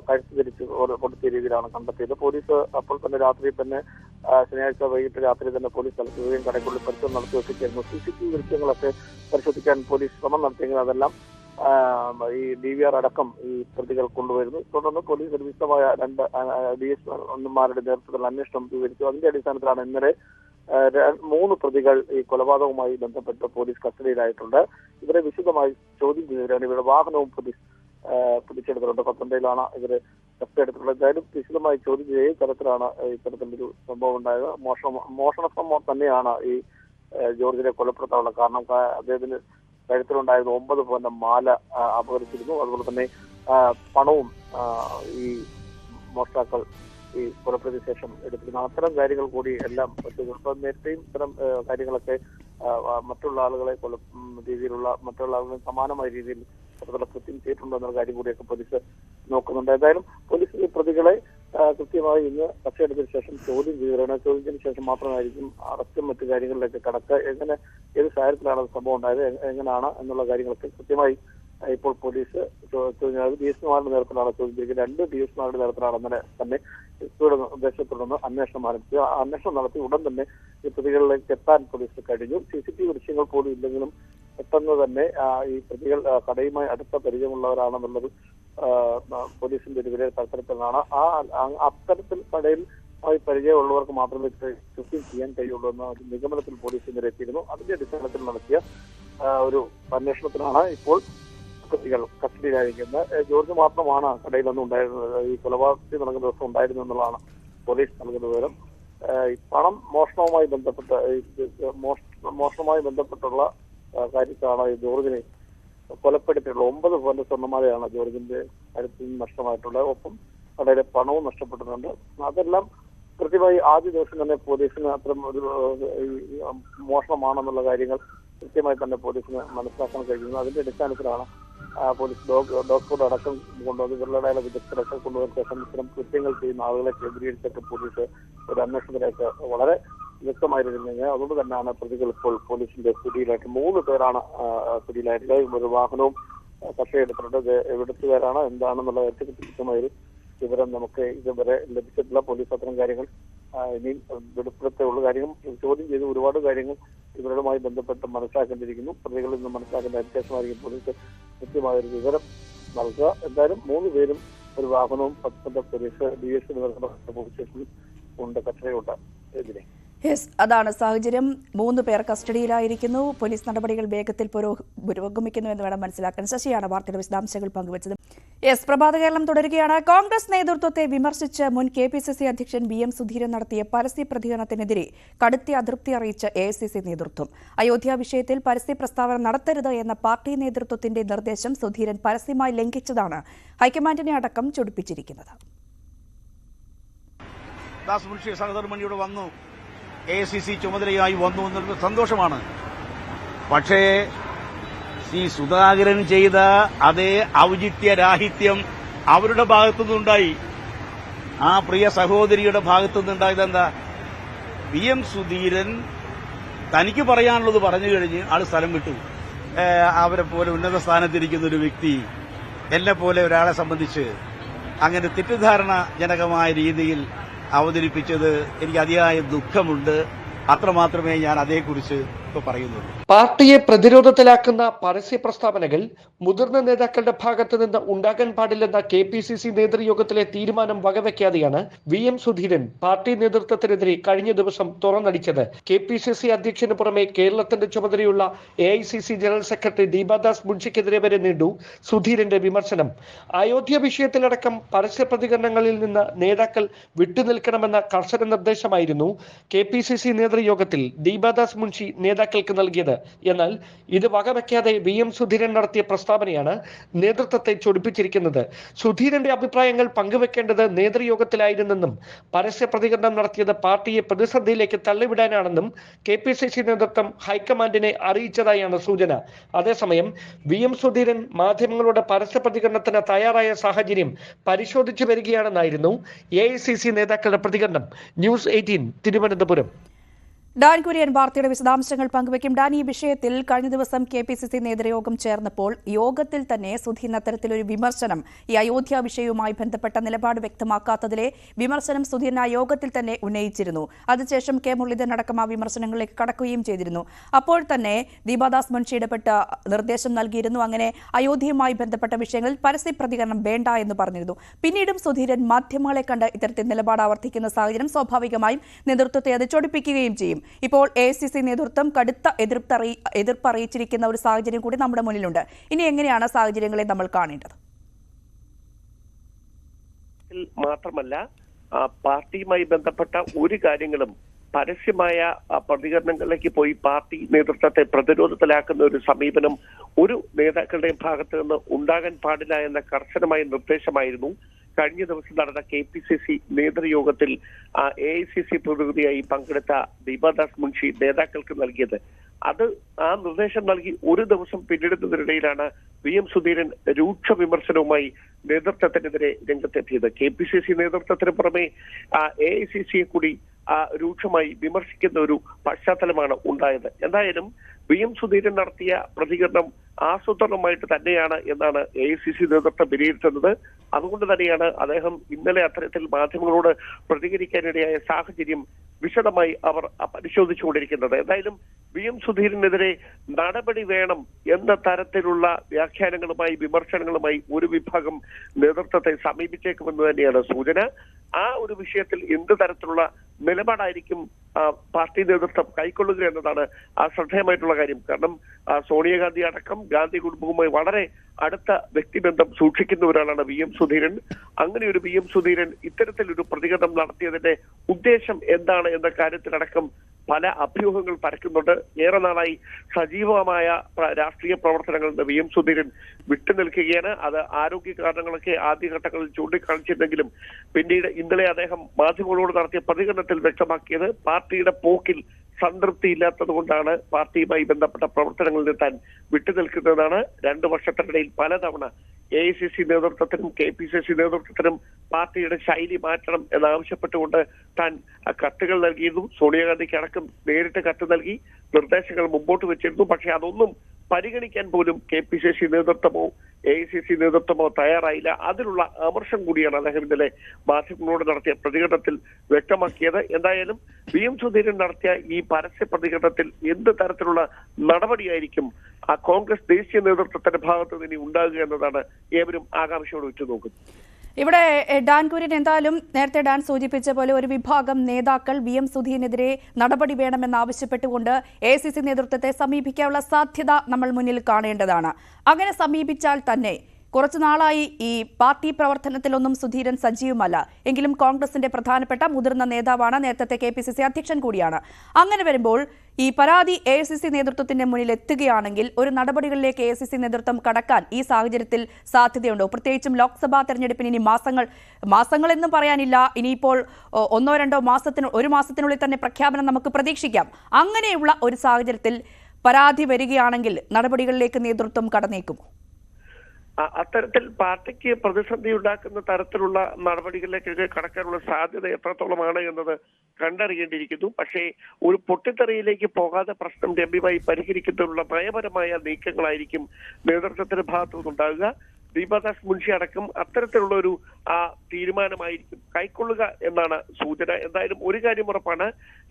കഴുത്ത് ധരിച്ച് കൊടുത്തിയ രീതിയിലാണ് കണ്ടെത്തിയത്. പോലീസ് അപ്പോൾ തന്നെ രാത്രി തന്നെ ശനിയാഴ്ച വൈകിട്ട് രാത്രി തന്നെ പോലീസ് നടത്തുകയും കടയ്ക്കുള്ളിൽ പരിശോധന നടത്തുകയൊക്കെയായിരുന്നു. CCTV ദൃശ്യങ്ങളൊക്കെ പരിശോധിക്കാൻ പോലീസ് ശ്രമം നടത്തിയെങ്കിൽ അതെല്ലാം ഈ DVR അടക്കം ഈ പ്രതികൾ കൊണ്ടുവരുന്നു. തുടർന്ന് പോലീസ് ഒരു വിശദമായ 2 DSPമാരുടെ നേതൃത്വത്തിൽ അന്വേഷണം സ്വീകരിച്ചു. അതിന്റെ അടിസ്ഥാനത്തിലാണ് ഇന്നലെ 3 പ്രതികൾ ഈ കൊലപാതകവുമായി ബന്ധപ്പെട്ട് പോലീസ് കസ്റ്റഡിയിലായിട്ടുണ്ട്. ഇവരെ വിശദമായി ചോദ്യം ചെയ്തവരാണ്. ഇവരുടെ വാഹനവും പോലീസ് പിടിച്ചെടുത്തിട്ടുണ്ട്. പത്തനംതിട്ടയിലാണ് ഇവര് കസ്റ്റഡിയെടുത്തിട്ടുള്ളത്. എന്തായാലും വിശദമായി ചോദ്യം ചെയ്ത തരത്തിലാണ് ഇത്തരത്തിലൊരു സംഭവം ഉണ്ടായത്. മോഷണ ശ്രമം തന്നെയാണ് ഈ ജോർജിനെ കൊലപ്പെടുത്താനുള്ള കാരണം. അദ്ദേഹത്തിന് കഴുത്തിലുണ്ടായിരുന്ന 9 പവന്റെ മാല അപഹരിച്ചിരുന്നു. അതുപോലെ തന്നെ പണവും ഈ മോഷ്ടാക്കൾ ഈ കൊലപ്പെടുത്തിയ ശേഷം എടുത്തിരുന്നു. അത്തരം കാര്യങ്ങൾ കൂടി എല്ലാം നേരത്തെയും ഇത്തരം കാര്യങ്ങളൊക്കെ മറ്റുള്ള ആളുകളെ മറ്റുള്ള ആളുകളെ സമാനമായ രീതിയിൽ കൃത്യം ചെയ്തിട്ടുണ്ടോ എന്നുള്ള കാര്യം കൂടിയൊക്കെ പോലീസ് നോക്കുന്നുണ്ട്. ഏതായാലും പോലീസ് ഈ പ്രതികളെ കൃത്യമായി ഇന്ന് കസ്റ്റഡിയെടുത്തതിനു ശേഷം ചോദ്യം ചെയ്തതിനു ശേഷം മാത്രമായിരിക്കും അറസ്റ്റും മറ്റു കാര്യങ്ങളിലൊക്കെ കടക്കുക. ഏത് സാഹചര്യത്തിലാണ് സംഭവം ഉണ്ടായത്, എങ്ങനെയാണ് എന്നുള്ള കാര്യങ്ങളൊക്കെ കൃത്യമായി ഇപ്പോൾ പോലീസ് DSPമാരുടെ നേതൃത്വത്തിലാണ് ചോദ്യം ചെയ്യുന്നത്. 2 DSPമാരുടെ നേതൃത്വത്തിലാണ് ഇന്നലെ തന്നെ നിർദ്ദേശത്തെ തുടർന്ന് അന്വേഷണം ആരംഭിച്ചു. അന്വേഷണം നടത്തി ഉടൻ തന്നെ ഈ പ്രതികളിലേക്ക് എത്താൻ പോലീസ് കഴിഞ്ഞു. CCTV ദൃശ്യങ്ങൾ പോലും ഇല്ലെങ്കിലും പെട്ടെന്ന് തന്നെ ഈ പ്രതികൾ കടയുമായി അടുത്ത പരിചയമുള്ളവരാണെന്നുള്ളത് പോലീസിന്റെ ഒരു വിലയിരുത്തലാണ്. അത്തരത്തിൽ കടയിൽ പരിചയമുള്ളവർക്ക് മാത്രമേ കൃത്യം ചെയ്യാൻ കഴിയുള്ളൂ എന്ന ഒരു നിഗമനത്തിൽ പോലീസ് ഇന്നലെ എത്തിയിരുന്നു. അതിന്റെ അടിസ്ഥാനത്തിൽ നടത്തിയ ഒരു അന്വേഷണത്തിലാണ് ഇപ്പോൾ പ്രതികൾ കസ്റ്റഡിയിലായിരിക്കുന്നത്. ജോർജ് മാത്രമാണ് കടയിലൊന്നും ഉണ്ടായിരുന്നത്. ഈ കൊലപാതകം നടക്കുന്ന ദിവസം ഉണ്ടായിരുന്നു എന്നുള്ളതാണ് പോലീസ് നൽകുന്ന വിവരം. പണം മോഷണവുമായി ബന്ധപ്പെട്ടുള്ള കാര്യത്തിലാണ് ഈ ജോർജിനെ കൊലപ്പെടുത്തിയിട്ടുള്ളത്. 9 പവന്റെ സ്വർണ്ണമാലയാണ് ജോർജിന്റെ കഴുത്തിൽ നിന്ന് നഷ്ടമായിട്ടുള്ളത്. ഒപ്പം കടയിലെ പണവും നഷ്ടപ്പെട്ടിട്ടുണ്ട്. അതെല്ലാം കൃത്യമായി ആദ്യ ദിവസം തന്നെ പോലീസിന് അത്തരം ഒരു മോഷണമാണെന്നുള്ള കാര്യങ്ങൾ കൃത്യമായി തന്നെ പോലീസിന് മനസ്സിലാക്കാൻ കഴിയുന്നു. അതിന്റെ അടിസ്ഥാനത്തിലാണ് പോലീസ് ഡോഗ് സ്ക്വാഡ് അടക്കം കൊണ്ടുവന്ന് ഇവരുടെ വിദഗ്ധരൊക്കെ കൊണ്ടുവന്ന ശേഷം ഇത്തരം കൃത്യങ്ങൾ ചെയ്യുന്ന ആളുകളെ കേന്ദ്രീകരിച്ചൊക്കെ പോലീസ് ഒരു അന്വേഷണത്തിലേക്ക് വളരെ വ്യക്തമായിരുന്നെങ്കിൽ അതുകൊണ്ട് തന്നെയാണ് പ്രതികൾ ഇപ്പോൾ പോലീസിന്റെ പിടിയിലായിട്ട് 3 പേരാണ് പിടിയിലായിട്ടുള്ളത്. ഒരു വാഹനവും കസ്റ്റഡിയെടുത്തിട്ടുണ്ട്. എവിടുത്തുകാരാണ് എന്താണെന്നുള്ള ഏറ്റവും കൃത്യമായൊരു വിവരം നമുക്ക് ഇതുവരെ ലഭിച്ചിട്ടില്ല. പോലീസ് അത്തരം കാര്യങ്ങൾ ഇനിയും വെളിപ്പെടുത്തുള്ള കാര്യങ്ങൾ ചോദ്യം ചെയ്ത് ഒരുപാട് കാര്യങ്ങൾ ഇവരുമായി ബന്ധപ്പെട്ട് മനസ്സിലാക്കേണ്ടിയിരിക്കുന്നു. പ്രതികളിൽ നിന്ന് മനസ്സിലാക്കേണ്ട അതിശേഷമായിരിക്കും പോലീസ് കൃത്യമായൊരു വിവരം നൽകുക. എന്തായാലും 3 പേരും ഒരു വാഹനവും പത്തനംതിട്ട പോലീസ് DSP പോലീസ് സ്റ്റേഷനിൽ ഉണ്ട്, കസ്റ്റഡിയിലുണ്ട്. ഇതിനെ അതാണ് സാഹചര്യം. 3 പേർ കസ്റ്റഡിയിലായിരിക്കുന്നു. പോലീസ് നടപടികൾ വേഗത്തിൽ പുരോഗമിക്കുന്നു എന്ന് വേണം മനസ്സിലാക്കാൻ. ശശിയാണ് വാർത്തയുടെ വിശദാംശങ്ങൾ പങ്കുവച്ചത്. പ്രഭാത കേരളം തുടരുകയാണ്. കോൺഗ്രസ് നേതൃത്വത്തെ വിമർശിച്ച് മുൻ KPCC അധ്യക്ഷൻ VM സുധീരൻ നടത്തിയ പരസ്യ പ്രതികരണത്തിനെതിരെ കടുത്ത അതൃപ്തി അറിയിച്ച AICC നേതൃത്വം. അയോധ്യ വിഷയത്തിൽ പരസ്യ പ്രസ്താവന നടത്തരുത് എന്ന പാർട്ടി നേതൃത്വത്തിന്റെ നിർദ്ദേശം സുധീരൻ പരസ്യമായി ലംഘിച്ചതാണ് ഹൈക്കമാൻഡിനെ അടക്കം ചൊടിപ്പിച്ചിരിക്കുന്നത്. AICC ചുമതലയായി വന്നു എന്നുള്ള സന്തോഷമാണ്. പക്ഷേ ശ്രീ സുധാകരൻ ചെയ്ത അതേ ഔചിത്യരാഹിത്യം അവരുടെ ഭാഗത്തുനിന്നുണ്ടായി. ആ പ്രിയ സഹോദരിയുടെ ഭാഗത്തുനിന്നുണ്ടായത് എന്താ? VM സുധീരൻ തനിക്ക് പറയാനുള്ളത് പറഞ്ഞു കഴിഞ്ഞ് ആൾ സ്ഥലം വിട്ടു. അവരെ പോലെ ഉന്നത സ്ഥാനത്തിരിക്കുന്ന ഒരു വ്യക്തി എന്നെ പോലെ ഒരാളെ സംബന്ധിച്ച് അങ്ങനെ തെറ്റിദ്ധാരണ ജനകമായ രീതിയിൽ അവതരിപ്പിച്ചത് എനിക്ക് അതിയായ ദുഃഖമുണ്ട്. അത്രമാത്രമേ ഞാൻ അതേക്കുറിച്ച് പറയുന്നുള്ളൂ. പാർട്ടിയെ പ്രതിരോധത്തിലാക്കുന്ന പരസ്യ പ്രസ്താവനകൾ മുതിർന്ന നേതാക്കളുടെ ഭാഗത്ത് നിന്ന് ഉണ്ടാകാൻ പാടില്ലെന്ന KPCC നേതൃയോഗത്തിലെ തീരുമാനം വകവെക്കാതെയാണ് VM സുധീരൻ പാർട്ടി നേതൃത്വത്തിനെതിരെ കഴിഞ്ഞ ദിവസം തുറന്നടിച്ചത്. KPCC അധ്യക്ഷന് പുറമെ കേരളത്തിന്റെ ചുമതലയുള്ള AICC ജനറൽ സെക്രട്ടറി ദീപാദാസ് മുൻഷിക്കെതിരെ വരെ നീണ്ടു സുധീരന്റെ വിമർശനം. അയോധ്യ വിഷയത്തിലടക്കം പരസ്യ പ്രതികരണങ്ങളിൽ നിന്ന് നേതാക്കൾ വിട്ടുനിൽക്കണമെന്ന കർശന നിർദ്ദേശമായിരുന്നു KPCC നേതൃയോഗത്തിൽ ദീപാദാസ് മുൻഷി നേതാക്കൾ നേതാക്കൾക്ക് നൽകിയത്. എന്നാൽ ഇത് വകവയ്ക്കാതെ VM സുധീരൻ നടത്തിയ പ്രസ്താവനയാണ് നേതൃത്വത്തെ ചൊടിപ്പിച്ചിരിക്കുന്നത്. സുധീരന്റെ അഭിപ്രായങ്ങൾ പങ്കുവെക്കേണ്ടത് നേതൃയോഗത്തിലായിരുന്നെന്നും പരസ്യ പ്രതികരണം നടത്തിയത് പാർട്ടിയെ പ്രതിസന്ധിയിലേക്ക് തള്ളിവിടാനാണെന്നും KPCC നേതൃത്വം ഹൈക്കമാൻഡിനെ അറിയിച്ചതായാണ് സൂചന. അതേസമയം VM സുധീരൻ മാധ്യമങ്ങളുടെ പരസ്യ പ്രതികരണത്തിന് തയ്യാറായ സാഹചര്യം പരിശോധിച്ചു വരികയാണെന്നായിരുന്നു AICC നേതാക്കളുടെ പ്രതികരണം. ന്യൂസ് 18 തിരുവനന്തപുരം. ഡാൻ കുര്യൻ വാർത്തയുടെ വിശദാംശങ്ങൾ പങ്കുവയ്ക്കും. ഡാൻ, ഈ വിഷയത്തിൽ കഴിഞ്ഞ ദിവസം KPCC നേതൃയോഗം ചേർന്നപ്പോൾ യോഗത്തിൽ തന്നെ സുധീരൻ അത്തരത്തിലൊരു വിമർശനം, ഈ അയോധ്യ വിഷയവുമായി ബന്ധപ്പെട്ട നിലപാട് വ്യക്തമാക്കാത്തതിലെ വിമർശനം സുധീരൻ ആ യോഗത്തിൽ തന്നെ ഉന്നയിച്ചിരുന്നു. അതിനുശേഷം K മുരളീധരൻ അടക്കം ആ വിമർശനങ്ങളിലേക്ക് കടക്കുകയും ചെയ്തിരുന്നു. അപ്പോൾ തന്നെ ദീപാദാസ് മുൻഷി ഇടപെട്ട നിർദ്ദേശം നൽകിയിരുന്നു. അങ്ങനെ അയോധ്യയുമായി ബന്ധപ്പെട്ട വിഷയങ്ങളിൽ പരസ്യ പ്രതികരണം വേണ്ട എന്ന് പറഞ്ഞിരുന്നു. പിന്നീടും സുധീരൻ മാധ്യമങ്ങളെ കണ്ട് ഇത്തരത്തിൽ നിലപാട് ആവർത്തിക്കുന്ന സാഹചര്യം സ്വാഭാവികമായും നേതൃത്വത്തെ അത് ചൊടിപ്പിക്കുകയും ചെയ്യും. ഇപ്പോൾ AICC നേതൃത്വം കടുത്ത എതിർപ്പ് അറിയിച്ചിരിക്കുന്ന ഒരു സാഹചര്യം കൂടി നമ്മുടെ മുന്നിലുണ്ട്. ഇനി എങ്ങനെയാണ് സാഹചര്യങ്ങളെ നമ്മൾ കാണേണ്ടത്? മാത്രമല്ല, പാർട്ടിയുമായി ബന്ധപ്പെട്ട ഒരു കാര്യങ്ങളും പരസ്യമായ പ്രതികരണങ്ങളിലേക്ക് പോയി പാർട്ടി നേതൃത്വത്തെ പ്രതിരോധത്തിലാക്കുന്ന ഒരു സമീപനം ഒരു നേതാക്കളുടെയും ഭാഗത്ത് നിന്ന് ഉണ്ടാകാൻ പാടില്ല എന്ന കർശനമായ നിർദ്ദേശമായിരുന്നു കഴിഞ്ഞ ദിവസം നടന്ന KPCC നേതൃയോഗത്തിൽ AICC പ്രതിനിധിയായി പങ്കെടുത്ത ദീപാദാസ് മുൻഷി നേതാക്കൾക്ക് നൽകിയത്. ആ നിർദ്ദേശം നൽകി ഒരു ദിവസം പിന്നിടുന്നതിനിടയിലാണ് VM സുധീരൻ രൂക്ഷ വിമർശനവുമായി നേതൃത്വത്തിനെതിരെ രംഗത്തെത്തിയത്. KPCC നേതൃത്വത്തിന് പുറമെ AICCയെ കൂടി രൂക്ഷമായി വിമർശിക്കുന്ന ഒരു പശ്ചാത്തലമാണ് ഉണ്ടായത്. എന്തായാലും VM സുധീരൻ നടത്തിയ പ്രതികരണം ആസൂത്രണമായിട്ട് തന്നെയാണ് എന്നാണ് AICC നേതൃത്വം വിലയിരുത്തുന്നത്. അതുകൊണ്ട് തന്നെയാണ് അദ്ദേഹം ഇന്നലെ അത്തരത്തിൽ മാധ്യമങ്ങളോട് പ്രതികരിക്കാനിടയായ സാഹചര്യം വിശദമായി അവർ പരിശോധിച്ചുകൊണ്ടിരിക്കുന്നത്. എന്തായാലും VM സുധീരനെതിരെ നടപടി വേണം എന്ന തരത്തിലുള്ള വ്യാഖ്യാനങ്ങളുമായി വിമർശനങ്ങളുമായി ഒരു വിഭാഗം നേതൃത്വത്തെ സമീപിച്ചേക്കുമെന്ന് തന്നെയാണ് സൂചന. ആ ഒരു വിഷയത്തിൽ എന്ത് തരത്തിലുള്ള നിലപാടായിരിക്കും പാർട്ടി നേതൃത്വം കൈക്കൊള്ളുക എന്നതാണ് ശ്രദ്ധേയമായിട്ടുള്ള കാര്യം. കാരണം സോണിയാഗാന്ധി അടക്കം ഗാന്ധി കുടുംബവുമായി വളരെ അടുത്ത വ്യക്തിബന്ധം സൂക്ഷിക്കുന്ന ഒരാളാണ് VM സുധീരൻ. അങ്ങനെ ഒരു VM സുധീരൻ ഇത്തരത്തിലൊരു പ്രതികരണം നടത്തിയതിന്റെ ഉദ്ദേശം എന്താണ് എന്ന കാര്യത്തിലടക്കം പല അഭ്യൂഹങ്ങൾ പരക്കുന്നുണ്ട്. ഏറെ നാളായി സജീവമായ രാഷ്ട്രീയ പ്രവർത്തനങ്ങളിൽ നിന്ന് VM സുധീരൻ വിട്ടുനിൽക്കുകയാണ്. അത് ആരോഗ്യ കാരണങ്ങളൊക്കെ ആദ്യഘട്ടങ്ങളിൽ ചൂണ്ടിക്കാണിച്ചിരുന്നെങ്കിലും പിന്നീട് ഇന്നലെ അദ്ദേഹം മാധ്യമങ്ങളോട് നടത്തിയ പ്രതികരണത്തിൽ വ്യക്തമാക്കിയത് പാർട്ടിയുടെ പോക്കിൽ സംതൃപ്തിയില്ലാത്തത് കൊണ്ടാണ് പാർട്ടിയുമായി ബന്ധപ്പെട്ട പ്രവർത്തനങ്ങളിൽ താൻ വിട്ടുനിൽക്കുന്നതാണ്. 2 വർഷത്തിനിടയിൽ പലതവണ AICC നേതൃത്വത്തിനും KPCC നേതൃത്വത്തിനും പാർട്ടിയുടെ ശൈലി മാറ്റണം എന്നാവശ്യപ്പെട്ടുകൊണ്ട് താൻ കത്തുകൾ നൽകിയിരുന്നു. സോണിയാഗാന്ധിക്ക് അടക്കം നേരിട്ട് കത്ത് നൽകി നിർദ്ദേശങ്ങൾ മുമ്പോട്ട് വെച്ചിരുന്നു. പക്ഷെ അതൊന്നും പരിഗണിക്കാൻ പോലും KPCC നേതൃത്വമോ AICC നേതൃത്വമോ തയ്യാറായില്ല. അതിലുള്ള അമർഷം കൂടിയാണ് അദ്ദേഹം ഇന്നലെ മാധ്യമങ്ങളോട് നടത്തിയ പ്രതികരണത്തിൽ വ്യക്തമാക്കിയത്. എന്തായാലും VM സുധീരൻ നടത്തിയ ഈ പരസ്യ പ്രതികരണത്തിൽ എന്ത് തരത്തിലുള്ള നടപടിയായിരിക്കും കോൺഗ്രസ് ദേശീയ നേതൃത്വത്തിന്റെ ഭാഗത്ത് നിന്ന് ഉണ്ടാകുക എന്നതാണ് ഏവരും ആകാംക്ഷയോട് ഉറ്റുനോക്കുന്നത്. ഇവിടെ ഡാൻ കുര്യൻ, എന്തായാലും നേരത്തെ ഡാൻ സൂചിപ്പിച്ച പോലെ ഒരു വിഭാഗം നേതാക്കൾ VM സുധീരനെതിരെ നടപടി വേണമെന്നാവശ്യപ്പെട്ടുകൊണ്ട് AICC നേതൃത്വത്തെ സമീപിക്കാനുള്ള സാധ്യത നമ്മൾ മുന്നിൽ കാണേണ്ടതാണ്. അങ്ങനെ സമീപിച്ചാൽ തന്നെ കുറച്ചു നാളായി ഈ പാർട്ടി പ്രവർത്തനത്തിലൊന്നും സുധീരൻ സജീവമല്ല. എങ്കിലും കോൺഗ്രസിന്റെ പ്രധാനപ്പെട്ട മുതിർന്ന നേതാവാണ്, നേരത്തെ KPCC അധ്യക്ഷൻ കൂടിയാണ്. അങ്ങനെ വരുമ്പോൾ ഈ പരാതി AICC നേതൃത്വത്തിന്റെ മുന്നിൽ എത്തുകയാണെങ്കിൽ ഒരു നടപടികളിലേക്ക് AICC നേതൃത്വം കടക്കാൻ ഈ സാഹചര്യത്തിൽ സാധ്യതയുണ്ടോ? പ്രത്യേകിച്ചും ലോക്സഭാ തെരഞ്ഞെടുപ്പിന് ഇനി മാസങ്ങളെന്നും പറയാനില്ല, ഇനിയിപ്പോൾ 1-2 ഒരു മാസത്തിനുള്ളിൽ തന്നെ പ്രഖ്യാപനം നമുക്ക് പ്രതീക്ഷിക്കാം. അങ്ങനെയുള്ള ഒരു സാഹചര്യത്തിൽ പരാതി വരികയാണെങ്കിൽ നടപടികളിലേക്ക് നേതൃത്വം കടന്നേക്കുമോ? അത്തരത്തിൽ പാർട്ടിക്ക് പ്രതിസന്ധി ഉണ്ടാക്കുന്ന തരത്തിലുള്ള നടപടികളിലേക്ക് കടക്കാനുള്ള സാധ്യത എത്രത്തോളമാണ് എന്നത് കണ്ടറിയേണ്ടിയിരിക്കുന്നു. പക്ഷേ ഒരു പൊട്ടിത്തെറിയിലേക്ക് പോകാതെ പ്രശ്നം ഗംഭീരമായി പരിഹരിക്കുന്നതിനുള്ള നയപരമായ നീക്കങ്ങളായിരിക്കും നേതൃത്വത്തിന്റെ ഭാഗത്തു നിന്നുണ്ടാകുക. ദീപാദാസ് മുൻഷി അടക്കം അത്തരത്തിലുള്ള ഒരു തീരുമാനമായിരിക്കും കൈക്കൊള്ളുക എന്നാണ് സൂചന. എന്തായാലും ഒരു കാര്യം ഉറപ്പാണ്,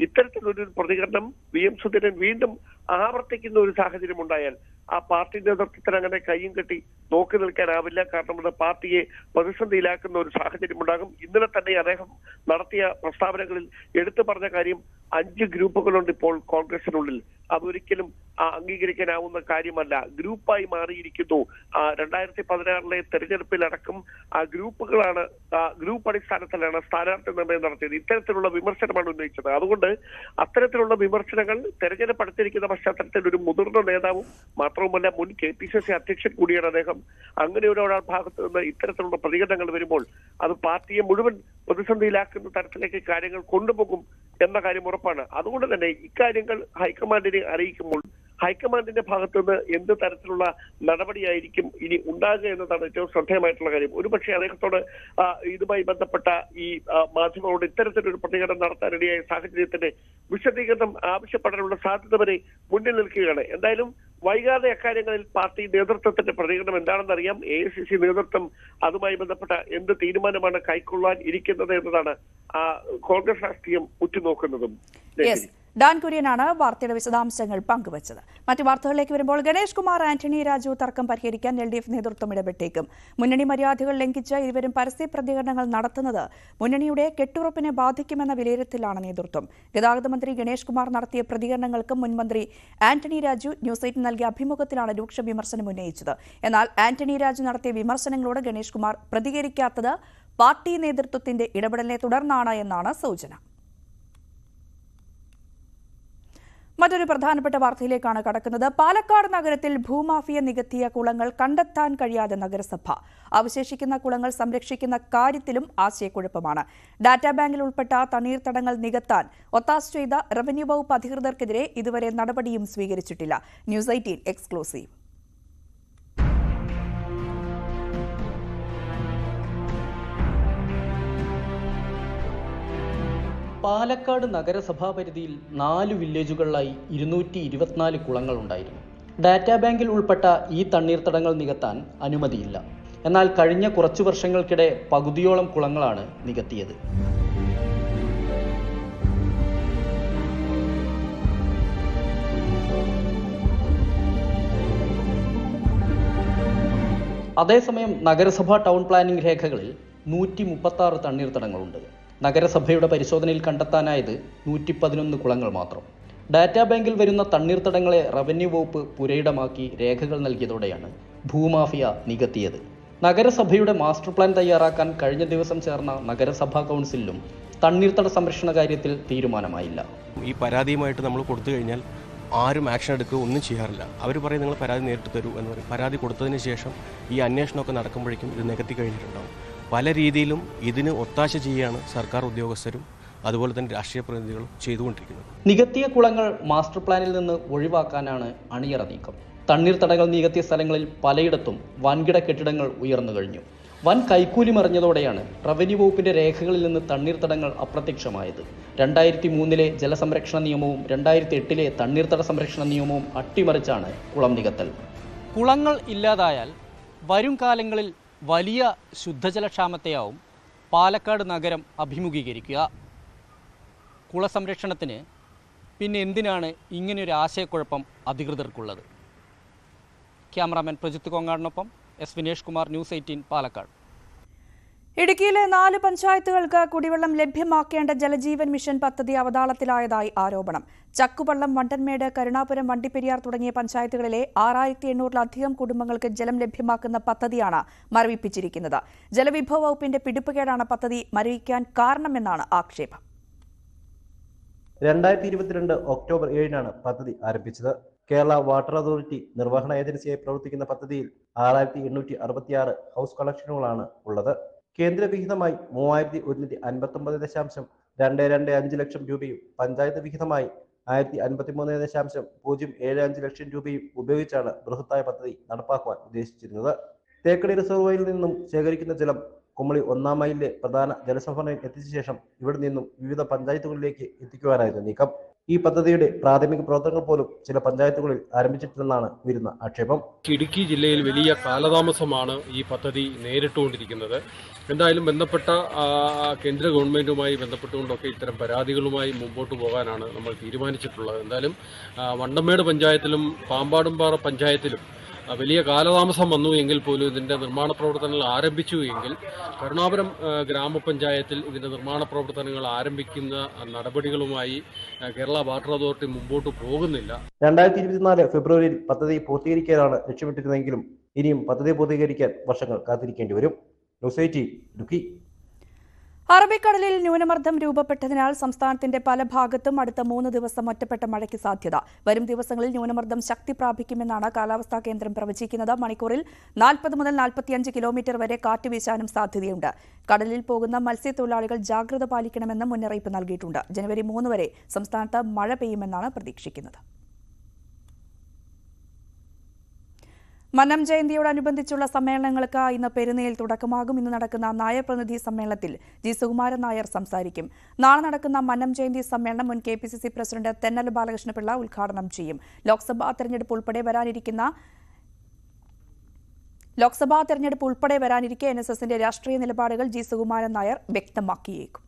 ഇത്തരത്തിലൊരു പ്രതികരണം VM സുധീരൻ വീണ്ടും ആവർത്തിക്കുന്ന ഒരു സാഹചര്യം ഉണ്ടായാൽ ആ പാർട്ടി നേതൃത്വത്തിന് അങ്ങനെ കയ്യും കെട്ടി നോക്കി നിൽക്കാനാവില്ല. കാരണം അത് പാർട്ടിയെ പ്രതിസന്ധിയിലാക്കുന്ന ഒരു സാഹചര്യം ഉണ്ടാകും. ഇന്നലെ തന്നെ അദ്ദേഹം നടത്തിയ പ്രസ്താവനകളിൽ എടുത്തു പറഞ്ഞ കാര്യം 5 ഗ്രൂപ്പുകളുണ്ട് ഇപ്പോൾ കോൺഗ്രസിനുള്ളിൽ. അതൊരിക്കലും അംഗീകരിക്കാനാവുന്ന കാര്യമല്ല. ഗ്രൂപ്പായി മാറിയിരിക്കുന്നു. 2016 തെരഞ്ഞെടുപ്പിലടക്കം ഗ്രൂപ്പുകളാണ്, ഗ്രൂപ്പ് അടിസ്ഥാനത്തിലാണ് സ്ഥാനാർത്ഥി നിർണയം നടത്തിയത്. ഇത്തരത്തിലുള്ള വിമർശനമാണ് ഉന്നയിച്ചത്. അതുകൊണ്ട് അത്തരത്തിലുള്ള വിമർശനങ്ങൾ തെരഞ്ഞെടുപ്പ് അടുത്തിരിക്കുന്ന പശ്ചാത്തലത്തിൽ ഒരു മുതിർന്ന നേതാവും മാത്രവുമല്ല മുൻ KPCC അധ്യക്ഷൻ കൂടിയാണ് അദ്ദേഹം. അങ്ങനെ ഒരാൾ ഭാഗത്ത് നിന്ന് ഇത്തരത്തിലുള്ള പ്രതികരണങ്ങൾ വരുമ്പോൾ അത് പാർട്ടിയെ മുഴുവൻ പ്രതിസന്ധിയിലാക്കുന്ന തരത്തിലേക്ക് കാര്യങ്ങൾ കൊണ്ടുപോകും എന്ന കാര്യം ഉറപ്പാണ്. അതുകൊണ്ട് തന്നെ ഇക്കാര്യങ്ങൾ ഹൈക്കമാൻഡിനെ അറിയിക്കുമ്പോൾ ഹൈക്കമാൻഡിന്റെ ഭാഗത്തു നിന്ന് എന്ത് തരത്തിലുള്ള നടപടിയായിരിക്കും ഇനി ഉണ്ടാകുക എന്നതാണ് ഏറ്റവും ശ്രദ്ധേയമായിട്ടുള്ള കാര്യം. ഒരുപക്ഷെ അദ്ദേഹത്തോട് ഇതുമായി ബന്ധപ്പെട്ട ഈ മാധ്യമങ്ങളോട് ഇത്തരത്തിലൊരു പ്രതികരണം നടത്താനിടയായ സാഹചര്യത്തിന്റെ വിശദീകരണം ആവശ്യപ്പെടാനുള്ള സാധ്യത വരെ മുന്നിൽ നിൽക്കുകയാണ്. എന്തായാലും വൈകാതെ അക്കാര്യങ്ങളിൽ പാർട്ടി നേതൃത്വത്തിന്റെ പ്രതികരണം എന്താണെന്നറിയാം. AICC നേതൃത്വം അതുമായി ബന്ധപ്പെട്ട എന്ത് തീരുമാനമാണ് കൈക്കൊള്ളാൻ ഇരിക്കുന്നത് എന്നതാണ് കോൺഗ്രസ് രാഷ്ട്രീയം ഉറ്റുനോക്കുന്നതും. ഡാൻ കുര്യനാണ് വാർത്തയുടെ വിശദാംശങ്ങൾ പങ്കുവച്ചത്. മറ്റു വാർത്തകളിലേക്ക് വരുമ്പോൾ ഗണേഷ് കുമാർ ആന്റണി രാജു തർക്കം പരിഹരിക്കാൻ LDF നേതൃത്വം ഇടപെട്ടേക്കും. മുന്നണി മര്യാദകൾ ലംഘിച്ച് ഇരുവരും പരസ്യ പ്രതികരണങ്ങൾ നടത്തുന്നത് മുന്നണിയുടെ കെട്ടുറപ്പിനെ ബാധിക്കുമെന്ന വിലയിരുത്തലാണ് നേതൃത്വം. ഗതാഗത മന്ത്രി ഗണേഷ് കുമാർ നടത്തിയ പ്രതികരണങ്ങൾക്ക് മുൻമന്ത്രി ആന്റണി രാജു ന്യൂസ് 8 നൽകിയ അഭിമുഖത്തിലാണ് രൂക്ഷ വിമർശനം ഉന്നയിച്ചത്. എന്നാൽ ആന്റണി രാജു നടത്തിയ വിമർശനങ്ങളോട് ഗണേഷ് കുമാർ പ്രതികരിക്കാത്തത് പാർട്ടി നേതൃത്വത്തിന്റെ ഇടപെടലിനെ തുടർന്നാണ് എന്നാണ് സൂചന. മറ്റൊരു പ്രധാനപ്പെട്ട വാർത്തയിലേക്കാണ് കടക്കുന്നത്. പാലക്കാട് നഗരത്തിൽ ഭൂമാഫിയ നികത്തിയ കുളങ്ങൾ കണ്ടെത്താൻ കഴിയാതെ നഗരസഭ. അവശേഷിക്കുന്ന കുളങ്ങൾ സംരക്ഷിക്കുന്ന കാര്യത്തിലും ആശയക്കുഴപ്പമാണ്. ഡാറ്റാ ബാങ്കിൽ ഉൾപ്പെട്ട തണ്ണീർത്തടങ്ങൾ നികത്താൻ ഒത്താശ ചെയ്ത റവന്യൂ വകുപ്പ് അധികൃതർക്കെതിരെ ഇതുവരെ നടപടിയും സ്വീകരിച്ചിട്ടില്ല. News 18 exclusive. പാലക്കാട് നഗരസഭാ പരിധിയിൽ 4 വില്ലേജുകളിലായി 224 കുളങ്ങളുണ്ടായിരുന്നു. ഡാറ്റാ ബാങ്കിൽ ഉൾപ്പെട്ട ഈ തണ്ണീർത്തടങ്ങൾ നികത്താൻ അനുമതിയില്ല. എന്നാൽ കഴിഞ്ഞ കുറച്ചു വർഷങ്ങൾക്കിടെ പകുതിയോളം കുളങ്ങളാണ് നികത്തിയത്. അതേസമയം നഗരസഭാ ടൗൺ പ്ലാനിംഗ് രേഖകളിൽ 136 തണ്ണീർത്തടങ്ങളുണ്ട്. നഗരസഭയുടെ പരിശോധനയിൽ കണ്ടെത്താനായത് 111 കുളങ്ങൾ മാത്രം. ഡാറ്റാ ബാങ്കിൽ വരുന്ന തണ്ണീർത്തടങ്ങളെ റവന്യൂ വകുപ്പ് പുരയിടമാക്കി രേഖകൾ നൽകിയതോടെയാണ് ഭൂമാഫിയ നികത്തിയത്. നഗരസഭയുടെ മാസ്റ്റർ പ്ലാൻ തയ്യാറാക്കാൻ കഴിഞ്ഞ ദിവസം ചേർന്ന നഗരസഭാ കൗൺസിലിലും തണ്ണീർത്തട സംരക്ഷണ കാര്യത്തിൽ തീരുമാനമായില്ല. ഈ പരാതിയുമായിട്ട് നമ്മൾ കൊടുത്തു കഴിഞ്ഞാൽ ആരും ആക്ഷൻ എടുക്കുക ഒന്നും ചെയ്യാറില്ല. അവർ പറയും നിങ്ങൾ പരാതി നേരിട്ട് തരൂ എന്ന് പറയും. പരാതി കൊടുത്തതിന് ശേഷം ഈ അന്വേഷണമൊക്കെ നടക്കുമ്പോഴേക്കും ഇത് നികത്തി കഴിഞ്ഞിട്ടുണ്ടാകും. പല രീതിയിലും ഇതിന് ഒത്താശ ചെയ്യുകയാണ് സർക്കാർ ഉദ്യോഗസ്ഥരും അതുപോലെ തന്നെ രാഷ്ട്രീയ പ്രതിനിധികളും ചെയ്തുകൊണ്ടിരിക്കുന്നത്. നികത്തിയ കുളങ്ങൾ മാസ്റ്റർ പ്ലാനിൽ നിന്ന് ഒഴിവാക്കാനാണ് അണിയറ നീക്കം. തണ്ണീർത്തടകൾ നികത്തിയ സ്ഥലങ്ങളിൽ പലയിടത്തും വൻകിട കെട്ടിടങ്ങൾ ഉയർന്നു കഴിഞ്ഞു. വൻ കൈക്കൂലി മറിഞ്ഞതോടെയാണ് റവന്യൂ വകുപ്പിന്റെ രേഖകളിൽ നിന്ന് തണ്ണീർത്തടങ്ങൾ അപ്രത്യക്ഷമായത്. 2003 ജലസംരക്ഷണ നിയമവും 2008 തണ്ണീർത്തട സംരക്ഷണ നിയമവും അട്ടിമറിച്ചാണ് കുളം നികത്തൽ. കുളങ്ങൾ ഇല്ലാതായാൽ വരും കാലങ്ങളിൽ വലിയ ശുദ്ധജലക്ഷാമത്തെയാവും പാലക്കാട് നഗരം അഭിമുഖീകരിക്കുക. കുളസംരക്ഷണത്തിന് പിന്നെ എന്തിനാണ് ഇങ്ങനെയൊരു ആശയക്കുഴപ്പം അധികൃതർക്കുള്ളത്? ക്യാമറാമാൻ പ്രജിത്ത് കോങ്ങാടിനൊപ്പം എസ് വിനേഷ് കുമാർ, ന്യൂസ് 18 പാലക്കാട്. ഇടുക്കിയിലെ 4 പഞ്ചായത്തുകൾക്ക് കുടിവെള്ളം ലഭ്യമാക്കേണ്ട ജലജീവൻ മിഷൻ പദ്ധതി അവതാളത്തിലായതായി ആരോപണം. ചക്കുപള്ളം, വണ്ടൻമേട്, കരുണാപുരം, വണ്ടിപ്പെരിയാർ തുടങ്ങിയ പഞ്ചായത്തുകളിലെ 6800-ലധികം കുടുംബങ്ങൾക്ക് ജലം ലഭ്യമാക്കുന്ന പദ്ധതിയാണ് മരവിപ്പിച്ചിരിക്കുന്നത്. ജലവിഭവ വകുപ്പിന്റെ പിടിപ്പുകേടാണ് പദ്ധതി മരവിക്കാൻ കാരണമെന്നാണ് ആക്ഷേപം. 2022 ഒക്ടോബർ 7-നാണ് പദ്ധതി ആരംഭിച്ചത്. കേരള വാട്ടർ അതോറിറ്റി നിർവഹണ ഏജൻസിയായി പ്രവർത്തിക്കുന്ന പദ്ധതിയിൽ 6866 ഹൗസ് കണക്ഷനുകളാണ് ഉള്ളത്. കേന്ദ്ര വിഹിതമായി 3159.225 ലക്ഷം രൂപയും പഞ്ചായത്ത് വിഹിതമായി 1053.075 ലക്ഷം രൂപയും ഉപയോഗിച്ചാണ് ബൃഹത്തായ പദ്ധതി നടപ്പാക്കുവാൻ ഉദ്ദേശിച്ചിരുന്നത്. തേക്കടി റിസർവോയിൽ നിന്നും ശേഖരിക്കുന്ന ജലം കുമളി 1-ാം മൈലിലെ പ്രധാന ജലസംഭരണിയിൽ എത്തിച്ച ശേഷം ഇവിടെ നിന്നും വിവിധ പഞ്ചായത്തുകളിലേക്ക് എത്തിക്കുവാനായിരുന്നു നീക്കം. ഈ പദ്ധതിയുടെ പ്രാഥമിക പ്രവർത്തനങ്ങൾ പോലും ചില പഞ്ചായത്തുകളിൽ ആരംഭിച്ചിട്ടില്ലെന്നാണ് വരുന്ന ആക്ഷേപം. ഇടുക്കി ജില്ലയിൽ വലിയ കാലതാമസമാണ് ഈ പദ്ധതി നേരിട്ടുകൊണ്ടിരിക്കുന്നത്. എന്തായാലും ബന്ധപ്പെട്ട കേന്ദ്ര ഗവൺമെന്റുമായി ബന്ധപ്പെട്ടുകൊണ്ടൊക്കെ ഇത്തരം പരാതികളുമായി മുമ്പോട്ട് പോകാനാണ് നമ്മൾ തീരുമാനിച്ചിട്ടുള്ളത്. എന്തായാലും വണ്ടമേട് പഞ്ചായത്തിലും പാമ്പാടുംപാറ പഞ്ചായത്തിലും വലിയ കാലതാമസം വന്നു എങ്കിൽ പോലും ഇതിന്റെ നിർമ്മാണ പ്രവർത്തനങ്ങൾ ആരംഭിച്ചു എങ്കിൽ കരുണാപുരം ഗ്രാമപഞ്ചായത്തിൽ ഇതിന്റെ നിർമ്മാണ പ്രവർത്തനങ്ങൾ ആരംഭിക്കുന്ന നടപടികളുമായി കേരള വാട്ടർ അതോറിറ്റി മുമ്പോട്ട് പോകുന്നില്ല. 2024 ഫെബ്രുവരിയിൽ പദ്ധതി പൂർത്തീകരിക്കാനാണ് ലക്ഷ്യമിട്ടിരുന്നെങ്കിലും ഇനിയും പദ്ധതി പൂർത്തീകരിക്കാൻ വർഷങ്ങൾ കാത്തിരിക്കേണ്ടി വരും. ന്യൂസ് 18 ഇടുക്കി. അറബിക്കടലിൽ ന്യൂനമർദ്ദം രൂപപ്പെട്ടതിനാൽ സംസ്ഥാനത്തിന്റെ പല ഭാഗത്തും അടുത്ത 3 ദിവസം ഒറ്റപ്പെട്ട മഴയ്ക്ക് സാധ്യത. വരും ദിവസങ്ങളിൽ ന്യൂനമർദ്ദം ശക്തി പ്രാപിക്കുമെന്നാണ് കാലാവസ്ഥാ കേന്ദ്രം പ്രവചിക്കുന്നത്. മണിക്കൂറിൽ 40 മുതൽ 45 കിലോമീറ്റർ വരെ കാറ്റ് വീശാനും സാധ്യതയുണ്ട്. കടലിൽ പോകുന്ന മത്സ്യത്തൊഴിലാളികൾ ജാഗ്രത പാലിക്കണമെന്ന് മുന്നറിയിപ്പ് നൽകിയിട്ടുണ്ട്. ജനുവരി 3 വരെ സംസ്ഥാനത്ത് മഴ പെയ്യുമെന്നാണ് പ്രതീക്ഷിക്കുന്നത്. മന്നം ജയന്തിയോടനുബന്ധിച്ചുള്ള സമ്മേളനങ്ങൾക്ക് ഇന്ന് പെരുന്നയിൽ തുടക്കമാകും. ഇന്ന് നടക്കുന്ന നായർ പ്രതിനിധി സമ്മേളനത്തിൽ ജി സുകുമാരൻ നായർ സംസാരിക്കും. നാളെ നടക്കുന്ന മന്നം ജയന്തി സമ്മേളനം മുൻ KPCC പ്രസിഡന്റ് തെന്നല ബാലകൃഷ്ണപിള്ള ഉദ്ഘാടനം ചെയ്യും. ലോക്സഭാ തെരഞ്ഞെടുപ്പ് ഉൾപ്പെടെ വരാനിരിക്കെ NSSന്റെ രാഷ്ട്രീയ നിലപാടുകൾ ജി സുകുമാരൻ നായർ വ്യക്തമാക്കിയേക്കും.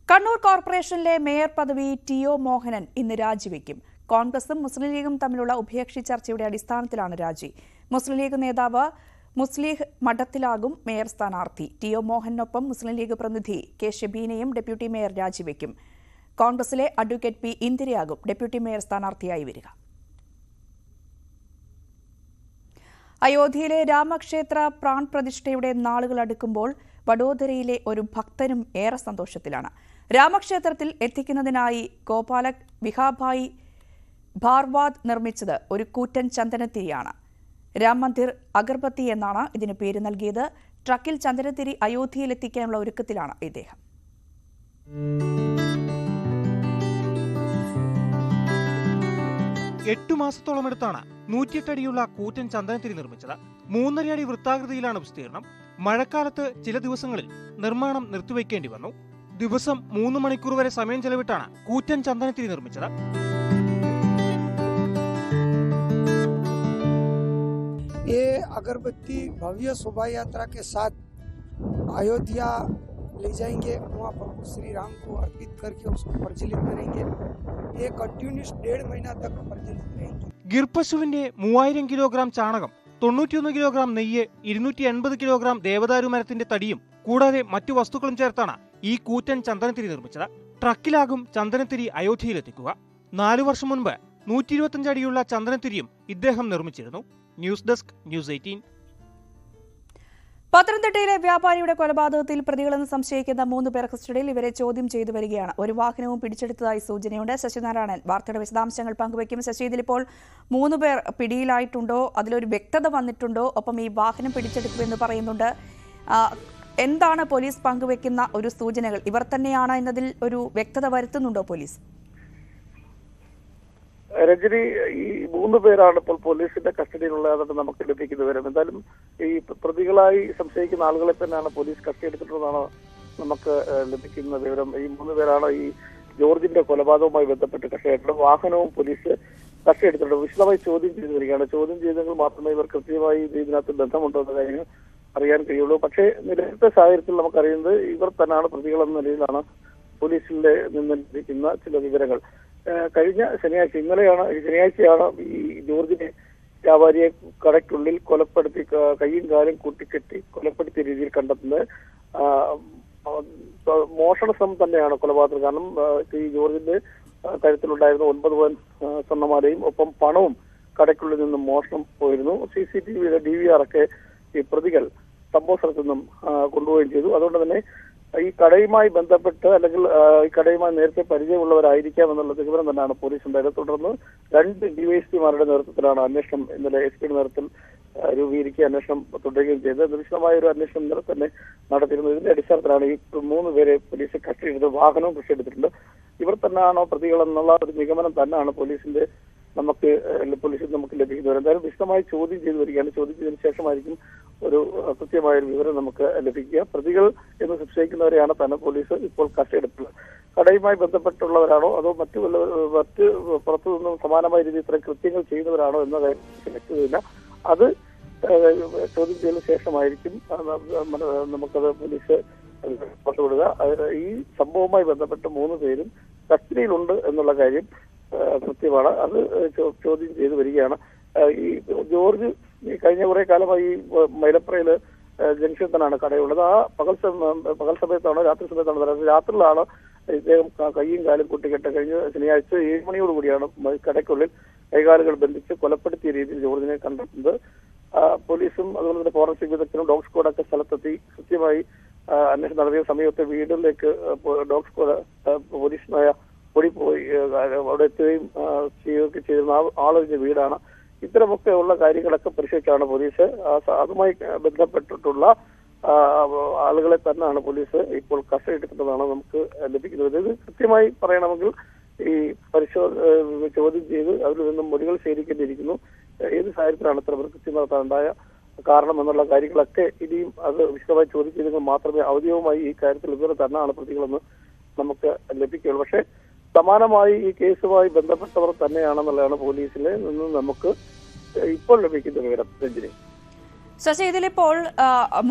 കണ്ണൂർ കോർപ്പറേഷനിലെ മേയർ പദവി TO മോഹനൻ ഇന്ന് രാജിവെക്കും. കോൺഗ്രസും മുസ്ലിം ലീഗും തമ്മിലുള്ള ഉഭയകക്ഷി ചർച്ചയുടെ അടിസ്ഥാനത്തിലാണ് രാജി. മുസ്ലിം ലീഗ് നേതാവ് മുസ്ലിഹ് മഠത്തിലാകും മേയർ സ്ഥാനാർത്ഥി. TO മോഹനൊപ്പം മുസ്ലിം ലീഗ് പ്രതിനിധി K ഷബീനയും ഡെപ്യൂട്ടി മേയർ രാജിവെക്കും. കോൺഗ്രസിലെ അഡ്വക്കേറ്റ് P ഇന്ദിരയാകും ഡെപ്യൂട്ടി മേയർ സ്ഥാനാർത്ഥിയായി വരിക. അയോധ്യയിലെ രാമക്ഷേത്ര പ്രാൺ പ്രതിഷ്ഠയുടെ നാളുകൾ അടുക്കുമ്പോൾ വഡോദരയിലെ ഒരു ഭക്തനും ഏറെ സന്തോഷത്തിലാണ്. രാമക്ഷേത്രത്തിൽ എത്തിക്കുന്നതിനായി ഗോപാലക് വിഹാഭായി ഭാർവാദ് നിർമ്മിച്ചത് ഒരു കൂറ്റൻ ചന്ദനത്തിരിയാണ്. രാം മന്ദിർ അഗർബത്തി എന്നാണ് ഇതിന് പേര് നൽകിയത്. ട്രക്കിൽ ചന്ദനത്തിരി അയോധ്യയിലെത്തിക്കാനുള്ള ഒരുക്കത്തിലാണ് ഇദ്ദേഹം. എട്ടു മാസത്തോളമെടുത്താണ് 108 അടിയുള്ള കൂറ്റൻ ചന്ദനത്തിരി നിർമ്മിച്ചത്. 3.5 അടി വൃത്താകൃതിയിലാണ് വിസ്തീർണം. മഴക്കാലത്ത് ചില ദിവസങ്ങളിൽ നിർമ്മാണം നിർത്തിവെക്കേണ്ടി വന്നു. ദിവസം 3 മണിക്കൂർ വരെ സമയം ചെലവിട്ടാണ് കൂറ്റൻ ചന്ദനത്തിരി നിർമ്മിച്ചത്. ये अगरबत्ती भव्य शोभा यात्रा के साथ अयोध्या ले जाएंगे. वहाँ प्रभु श्री राम को अर्पित करके उसको प्रज्वलित करेंगे. ये कंटिन्यूस 1.5 महीना तक प्रज्वलित रहेंगे. ഗിർപശുവിന്റെ 3000 കിലോഗ്രാം ചാണകം, 91 കിലോഗ്രാം നെയ്യ്, 280 കിലോഗ്രാം ദേവദാരു മരത്തിന്റെ തടിയും കൂടാതെ മറ്റു വസ്തുക്കളും ചേർത്താണ് ഈ കൂറ്റൻ ചന്ദനത്തിരി നിർമ്മിച്ചത്. ട്രക്കിലാകും ചന്ദനത്തിരി അയോധ്യയിലെത്തിക്കുക. 4 വർഷം മുൻപ് 125 അടിയുള്ള ചന്ദനത്തിരിയും ഇദ്ദേഹം നിർമ്മിച്ചിരുന്നു. News desk, news 18. പത്തനംതിട്ടയിലെ വ്യാപാരിയുടെ കൊലപാതകത്തിൽ പ്രതികളെന്ന് സംശയിക്കുന്ന 3 പേർ കസ്റ്റഡിയിൽ. ഇവരെ ചോദ്യം ചെയ്തു വരികയാണ്. ഒരു വാഹനവും പിടിച്ചെടുത്തതായി സൂചനയുണ്ട്. ശശിനാരായണൻ വാർത്തയുടെ വിശദാംശങ്ങൾ പങ്കുവയ്ക്കും. ശശി, ഇതിലിപ്പോൾ 3 പേർ പിടിയിലായിട്ടുണ്ടോ? അതിലൊരു വ്യക്തത വന്നിട്ടുണ്ടോ? ഒപ്പം ഈ വാഹനം പിടിച്ചെടുക്കുമെന്ന് പറയുന്നുണ്ട്. എന്താണ് പോലീസ് പങ്കുവയ്ക്കുന്ന ഒരു സൂചനകൾ? ഇവർ തന്നെയാണ് എന്നതിൽ ഒരു വ്യക്തത വരുത്തുന്നുണ്ടോ പോലീസ്? രജനി, ഈ 3 പേരാണ് ഇപ്പോൾ പോലീസിന്റെ കസ്റ്റഡിയിലുള്ളതായിട്ട് നമുക്ക് ലഭിക്കുന്ന വിവരം. എന്തായാലും ഈ പ്രതികളായി സംശയിക്കുന്ന ആളുകളെ തന്നെയാണ് പോലീസ് കസ്റ്റഡി എടുത്തിട്ടുള്ളതാണ് നമുക്ക് ലഭിക്കുന്ന വിവരം. ഈ 3 പേരാണ് ഈ ജോർജിന്റെ കൊലപാതകവുമായി ബന്ധപ്പെട്ട് കസ്റ്റഡിയായിട്ടുള്ള വാഹനവും പോലീസ് കസ്റ്റഡി എടുത്തിട്ടുണ്ട്. വിശദമായി ചോദ്യം ചെയ്തു വരികയാണ്. ചോദ്യം ചെയ്തെങ്കിൽ മാത്രമേ ഇവർ കൃത്യമായി ഇതിനകത്ത് ബന്ധമുണ്ടോ എന്ന കാര്യം അറിയാൻ കഴിയുള്ളൂ. പക്ഷേ നിലവിലത്തെ സാഹചര്യത്തിൽ നമുക്കറിയുന്നത് ഇവർ തന്നെയാണ് പ്രതികൾ എന്ന നിലയിലാണ് പോലീസിന്റെ നിന്ന് ലഭിക്കുന്ന ചില വിവരങ്ങൾ. കഴിഞ്ഞ ശനിയാഴ്ചയാണ് ഈ ജോർജിനെ വ്യാപാരിയെ കടയ്ക്കുള്ളിൽ കൊലപ്പെടുത്തി കൈയും കാലും കൂട്ടിക്കെട്ടി കൊലപ്പെടുത്തിയ രീതിയിൽ കണ്ടെത്തുന്നത്. മോഷണ ശ്രമം തന്നെയാണ് കൊലപാതകം. കാരണം ഈ ജോർജിന്റെ കഴുത്തിലുണ്ടായിരുന്ന 9 പവൻ സ്വർണ്ണമാലയും ഒപ്പം പണവും കടയ്ക്കുള്ളിൽ നിന്നും മോഷണം പോയിരുന്നു. CCTVയുടെ DVR ഒക്കെ ഈ പ്രതികൾ സംഭവ സ്ഥലത്തു നിന്നും കൊണ്ടുപോവുകയും ചെയ്തു. അതുകൊണ്ട് തന്നെ ഈ കടയുമായി ബന്ധപ്പെട്ട് അല്ലെങ്കിൽ ഈ കടയുമായി നേരത്തെ പരിചയമുള്ളവരായിരിക്കാം എന്നുള്ള നിഗമനം തന്നെയാണ് പോലീസ് ഉണ്ടായത്. തുടർന്ന് 2 DYSPമാരുടെ നേതൃത്വത്തിലാണ് അന്വേഷണം ഇന്നലെ SP നേതൃത്വത്തിൽ രൂപീകരിക്കുക അന്വേഷണം തുടരുകയും ചെയ്തത്. വിശദമായ ഒരു അന്വേഷണം ഇന്നലെ തന്നെ നടത്തിയിരുന്നു. ഇതിന്റെ അടിസ്ഥാനത്തിലാണ് ഈ 3 പേരെ പോലീസ് കസ്റ്റഡി എടുത്ത് വാഹനവും കസ്റ്റഡി എടുത്തിട്ടുണ്ട്. ഇവർ തന്നെയാണോ പ്രതികൾ എന്നുള്ള ഒരു നിഗമനം തന്നെയാണ് പോലീസിന് നമുക്ക് ലഭിക്കുന്നത്. എന്തായാലും വിശദമായി ചോദ്യം ചെയ്തു വരികയാണ്. ചോദ്യം ചെയ്തതിനു ശേഷമായിരിക്കും ഒരു കൃത്യമായ ഒരു വിവരം നമുക്ക് ലഭിക്കുക. പ്രതികൾ എന്ന് സംശയിക്കുന്നവരെയാണ് തന്നെ പോലീസ് ഇപ്പോൾ കസ്റ്റഡി എടുത്തത്. കടയുമായി ബന്ധപ്പെട്ടുള്ളവരാണോ അതോ മറ്റു പുറത്തു നിന്നും സമാനമായ രീതിയിൽ ഇത്തരം കൃത്യങ്ങൾ ചെയ്യുന്നവരാണോ എന്ന കാര്യം വ്യക്തതയില്ല. അത് ചോദ്യം ചെയ്തതിനു ശേഷമായിരിക്കും നമുക്കത് പോലീസ് പുറത്തുവിടുക. ഈ സംഭവവുമായി ബന്ധപ്പെട്ട് 3 പേരും കസ്റ്റഡിയിലുണ്ട് എന്നുള്ള കാര്യം കൃത്യമാണ്. അത് ചോദ്യം ചെയ്തു വരികയാണ്. ഈ ജോർജ് കഴിഞ്ഞ കുറെ കാലമായി മൈലപ്രയില് ജംഗ്ഷനിൽ തന്നെയാണ് കടയുള്ളത്. ആ പകൽ സമയത്താണോ രാത്രി സമയത്താണോ? രാത്രിയിലാണ് ഇദ്ദേഹം കൈയും കാലും കൂട്ടിക്കെട്ട് കഴിഞ്ഞ ശനിയാഴ്ച 7 മണിയോടുകൂടിയാണ് കടയ്ക്കുള്ളിൽ കൈകാലുകൾ ബന്ധിച്ച് കൊലപ്പെടുത്തിയ രീതിയിൽ ജോർജിനെ കണ്ടെത്തുന്നത്. പോലീസും അതുപോലെ തന്നെ ഫോറൻസിക് വിദഗ്ധരും ഡോഗ് സ്ക്വാഡൊക്കെ സ്ഥലത്തെത്തി കൃത്യമായി അന്വേഷണം നടത്തിയ സമയത്ത് വീടുകളിലേക്ക് ഡോഗ് സ്ക്വാഡ് പോലീസുമായ ഓടിപ്പോയി അവിടെ എത്തുകയും ചെയ്യുകയൊക്കെ ചെയ്തിരുന്ന ആളൊഴിഞ്ഞ വീടാണ്. ഇത്തരമൊക്കെ ഉള്ള കാര്യങ്ങളൊക്കെ പരിശോധിച്ചാണ് പോലീസ് അതുമായി ബന്ധപ്പെട്ടിട്ടുള്ള ആളുകളെ തന്നെയാണ് പോലീസ് ഇപ്പോൾ കസ്റ്റഡിയെടുക്കുന്നതാണ് നമുക്ക് ലഭിക്കുന്നത്. ഇത് കൃത്യമായി പറയണമെങ്കിൽ ഈ ചോദ്യം ചെയ്ത് അവരിൽ നിന്നും മൊഴികൾ ശേഖരിക്കേണ്ടിയിരിക്കുന്നു. ഏത് സാഹചര്യത്തിലാണ് ഇത്ര കൃത്യം നടത്താനുണ്ടായ കാരണം എന്നുള്ള കാര്യങ്ങളൊക്കെ ഇനിയും അത് വിശദമായി ചോദ്യം ചെയ്തെങ്കിൽ മാത്രമേ ഔദ്യോഗികമായി ഈ കാര്യത്തിൽ ഇവർ തന്നെയാണ് പ്രതികളെന്ന് നമുക്ക് ലഭിക്കുകയുള്ളൂ. പക്ഷേ സമാനമായി ഈ കേസുമായി ബന്ധപ്പെട്ടവർ തന്നെയാണെന്നുള്ളതാണ് പോലീസിൽ നിന്ന് നമുക്ക് ഇപ്പോൾ ലഭിക്കുന്ന വിവരം. രഞ്ജിനി, ശശി, ഇതിലിപ്പോൾ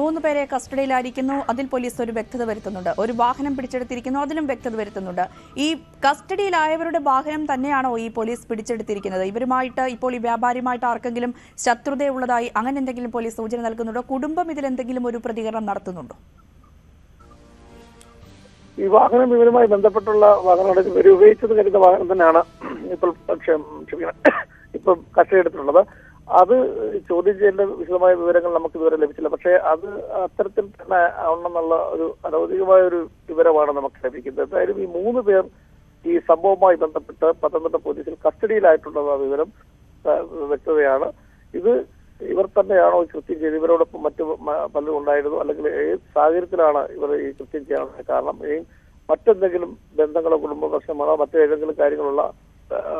3 പേരെ കസ്റ്റഡിയിലായിരിക്കുന്നു. അതിൽ പോലീസ് ഒരു വ്യക്തത വരുത്തുന്നുണ്ട്. ഒരു വാഹനം പിടിച്ചെടുത്തിരിക്കുന്നു, അതിലും വ്യക്തത വരുത്തുന്നുണ്ട്. ഈ കസ്റ്റഡിയിലായവരുടെ വാഹനം തന്നെയാണോ ഈ പോലീസ് പിടിച്ചെടുത്തിരിക്കുന്നത്? ഇവരുമായിട്ട് ഇപ്പോൾ ഈ വ്യാപാരിയുമായിട്ട് ആർക്കെങ്കിലും ശത്രുതയുള്ളതായി അങ്ങനെ എന്തെങ്കിലും പോലീസ് സൂചന നൽകുന്നുണ്ടോ? കുടുംബം ഇതിലെന്തെങ്കിലും ഒരു പ്രതികരണം നടത്തുന്നുണ്ടോ? ഈ വാഹനം ഇവരുമായി ബന്ധപ്പെട്ടുള്ള വാഹനങ്ങൾ ഇവർ ഉപയോഗിച്ചത് കരുതുന്ന വാഹനം തന്നെയാണ് ഇപ്പോൾ കസ്റ്റഡിയെടുത്തിട്ടുള്ളത്. അത് ചോദ്യം ചെയ്യേണ്ട വിശദമായ വിവരങ്ങൾ നമുക്ക് ഇതുവരെ ലഭിച്ചില്ല. പക്ഷേ അത് അത്തരത്തിൽ തന്നെ ആണെന്നുള്ള ഒരു അനൗദ്യോഗികമായ ഒരു വിവരമാണ് നമുക്ക് ലഭിക്കുന്നത്. എന്തായാലും ഈ 3 പേർ ഈ സംഭവവുമായി ബന്ധപ്പെട്ട് പത്തനംതിട്ട പോലീസിൽ കസ്റ്റഡിയിലായിട്ടുള്ള വിവരം വ്യക്തതയാണ്. ഇത് ഇവർ തന്നെയാണോ ഈ കൃത്യം ചെയ്ത് ഇവരോടൊപ്പം മറ്റു പലരും ഉണ്ടായിരുന്നു, അല്ലെങ്കിൽ ഏത് സാഹചര്യത്തിലാണ് ഇവർ ഈ കൃത്യം ചെയ്യാനുള്ള കാരണം, മറ്റെന്തെങ്കിലും ബന്ധങ്ങളോ കുടുംബ പ്രശ്നമാണോ മറ്റേതെങ്കിലും കാര്യങ്ങളുള്ള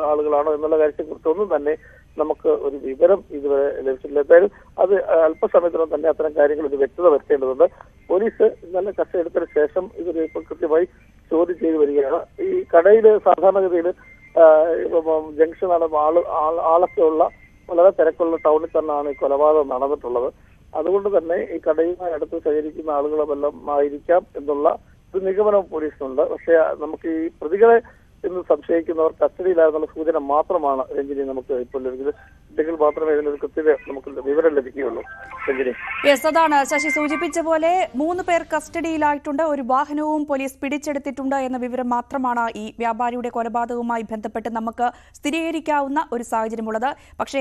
ആളുകളാണോ എന്നുള്ള കാര്യത്തെക്കുറിച്ച് ഒന്നും തന്നെ നമുക്ക് ഒരു വിവരം ഇതുവരെ ലഭിച്ചിട്ടില്ല. എന്തായാലും അത് അല്പസമയത്തിനും തന്നെ അത്തരം കാര്യങ്ങൾ ഇത് വ്യക്തത വരുത്തേണ്ടതുണ്ട്. പോലീസ് ഇന്നലെ കസ്റ്റഡിയെടുത്തതിന് ശേഷം ഇതൊരു ഇപ്പോൾ കൃത്യമായി ചോദ്യം ചെയ്തു വരികയാണ്. ഈ കടയിൽ സാധാരണഗതിയിൽ ജംഗ്ഷനാണ് ആളൊക്കെ ഉള്ള വളരെ തിരക്കുള്ള ടൗണിൽ തന്നെയാണ് ഈ കൊലപാതകം നടന്നിട്ടുള്ളത്. അതുകൊണ്ട് തന്നെ ഈ കടയുമായി അടുത്ത് സഹകരിക്കുന്ന ആളുകളുമെല്ലാം ആയിരിക്കാം എന്നുള്ള ഒരു നിഗമനം പോലീസിനുണ്ട്. പക്ഷേ നമുക്ക് ഈ പ്രതികളെ എന്ന് സംശയിക്കുന്നവർ കസ്റ്റഡിയിലാകുന്ന സൂചന മാത്രമാണ് രഞ്ജിനി നമുക്ക് ഇപ്പോൾ ലഭിക്കുന്നത്. ഉണ്ടെങ്കിൽ മാത്രമേ ഇതിനൊരു കൃത്യത നമുക്ക് വിവരം ലഭിക്കുകയുള്ളൂ. രഞ്ജിനി, യെസ്, അതാണ് ശശി സൂചിപ്പിച്ച പോലെ 3 പേർ കസ്റ്റഡിയിലായിട്ടുണ്ട്. ഒരു വാഹനവും പോലീസ് പിടിച്ചെടുത്തിട്ടുണ്ട് എന്ന വിവരം മാത്രമാണ് ഈ വ്യാപാരിയുടെ കൊലപാതകവുമായി ബന്ധപ്പെട്ട് നമുക്ക് സ്ഥിരീകരിക്കാവുന്ന ഒരു സാഹചര്യമുള്ളത്. പക്ഷേ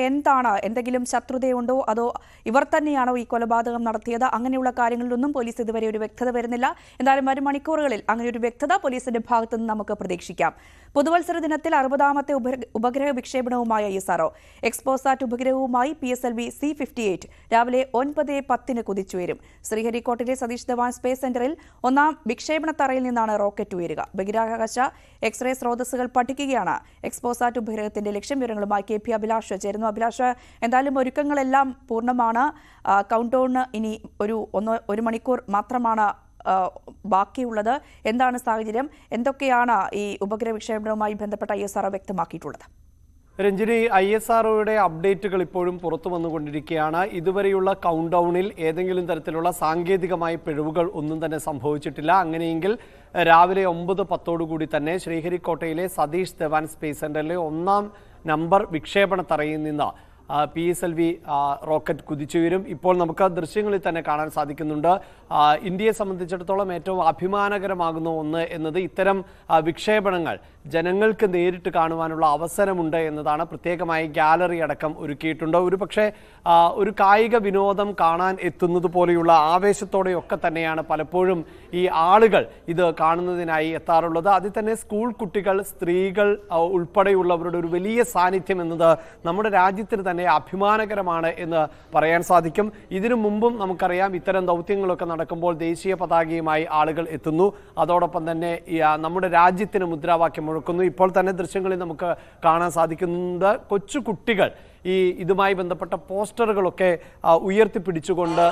എന്തെങ്കിലും ശത്രുതയുണ്ടോ, അതോ ഇവർ തന്നെയാണോ ഈ കൊലപാതകം നടത്തിയത്, അങ്ങനെയുള്ള കാര്യങ്ങളിലൊന്നും പോലീസ് ഇതുവരെ ഒരു വ്യക്തത വരുന്നില്ല. എന്തായാലും വരും മണിക്കൂറുകളിൽ അങ്ങനെ ഒരു വ്യക്തത പോലീസിന്റെ ഭാഗത്തു നിന്ന് നമുക്ക് പ്രതീക്ഷിക്കാം. പുതുവത്സര ദിനത്തിൽ 60ാമത്തെ ഉപഗ്രഹ വിക്ഷേപണവുമായ ISRO എക്സ്പോസാറ്റ് ഉപഗ്രഹവുമായി PSLV C-58 രാവിലെ 9:10 കുതിച്ചുയരും. ശ്രീഹരിക്കോട്ടിലെ സതീഷ് ധവാൻ സ്പേസ് സെന്ററിൽ 1ാം വിക്ഷേപണ തറയിൽ നിന്നാണ് റോക്കറ്റ് ഉയരുക. ബഹിരാകാശ എക്സ്റേ സ്രോതസ്സുകൾ പഠിക്കുകയാണ് എക്സ്പോസാറ്റ് ഉപഗ്രഹത്തിന്റെ ലക്ഷ്യം. വിവരങ്ങളുമായി KP അഭിലാഷ് ചേരുന്നു. അഭിലാഷ്, എന്തായാലും ഒരുക്കങ്ങളെല്ലാം പൂർണ്ണമാണ്. കൗണ്ട് ഡൗണിന് ഇനി ഒരു മണിക്കൂർ മാത്രമാണ് ബാക്കിയുള്ളത്. എന്താണ് സാഹചര്യം? എന്തൊക്കെയാണ് ഈ ഉപഗ്രഹ വിക്ഷേപണവുമായി ബന്ധപ്പെട്ട ISRO വ്യക്തമാക്കിയിട്ടുള്ളത്? രഞ്ജിനി, ISROയുടെ അപ്ഡേറ്റുകൾ ഇപ്പോഴും പുറത്തു വന്നുകൊണ്ടിരിക്കുകയാണ്. ഇതുവരെയുള്ള കൗണ്ട് ഡൗണിൽ ഏതെങ്കിലും തരത്തിലുള്ള സാങ്കേതികമായ പിഴവുകൾ ഒന്നും തന്നെ സംഭവിച്ചിട്ടില്ല. അങ്ങനെയെങ്കിൽ രാവിലെ 9:10 തന്നെ ശ്രീഹരിക്കോട്ടയിലെ സതീഷ് ധവാൻ സ്പേസ് സെന്ററിലെ 1ാം നമ്പർ വിക്ഷേപണ തറയിൽ നിന്ന് PSLV റോക്കറ്റ് കുതിച്ചുയരും. ഇപ്പോൾ നമുക്ക് ദൃശ്യങ്ങളിൽ തന്നെ കാണാൻ സാധിക്കുന്നുണ്ട്. ഇന്ത്യയെ സംബന്ധിച്ചിടത്തോളം ഏറ്റവും അഭിമാനകരമാകുന്ന ഒന്ന് എന്നത് ഇത്തരം വിക്ഷേപണങ്ങൾ ജനങ്ങൾക്ക് നേരിട്ട് കാണുവാനുള്ള അവസരമുണ്ട് എന്നതാണ്. പ്രത്യേകമായി ഗാലറി അടക്കം ഒരുക്കിയിട്ടുണ്ട്. ഒരുപക്ഷെ ഒരു കായിക വിനോദം കാണാൻ എത്തുന്നത് പോലെയുള്ള ആവേശത്തോടെയൊക്കെ തന്നെയാണ് പലപ്പോഴും ഈ ആളുകൾ ഇത് കാണുന്നതിനായി എത്താറുള്ളത്. അതിൽ തന്നെ സ്കൂൾ കുട്ടികൾ, സ്ത്രീകൾ ഉൾപ്പെടെയുള്ളവരുടെ ഒരു വലിയ സാന്നിധ്യം എന്നത് നമ്മുടെ രാജ്യത്തിന് തന്നെ അഭിമാനകരമാണ് എന്ന് പറയാൻ സാധിക്കും. ഇതിനു മുമ്പും നമുക്കറിയാം ഇത്തരം ദൗത്യങ്ങളൊക്കെ നടക്കുമ്പോൾ ദേശീയ പതാകയുമായി ആളുകൾ എത്തുന്നു. അതോടൊപ്പം തന്നെ നമ്മുടെ രാജ്യത്തിന് മുദ്രാവാക്യം മുഴക്കുന്നു. ഇപ്പോൾ തന്നെ ദൃശ്യങ്ങളിൽ നമുക്ക് കാണാൻ സാധിക്കുന്നത് കൊച്ചു കുട്ടികൾ ഇതുമായി ബന്ധപ്പെട്ട പോസ്റ്ററുകളൊക്കെ ഉയർത്തിപ്പിടിച്ചുകൊണ്ട്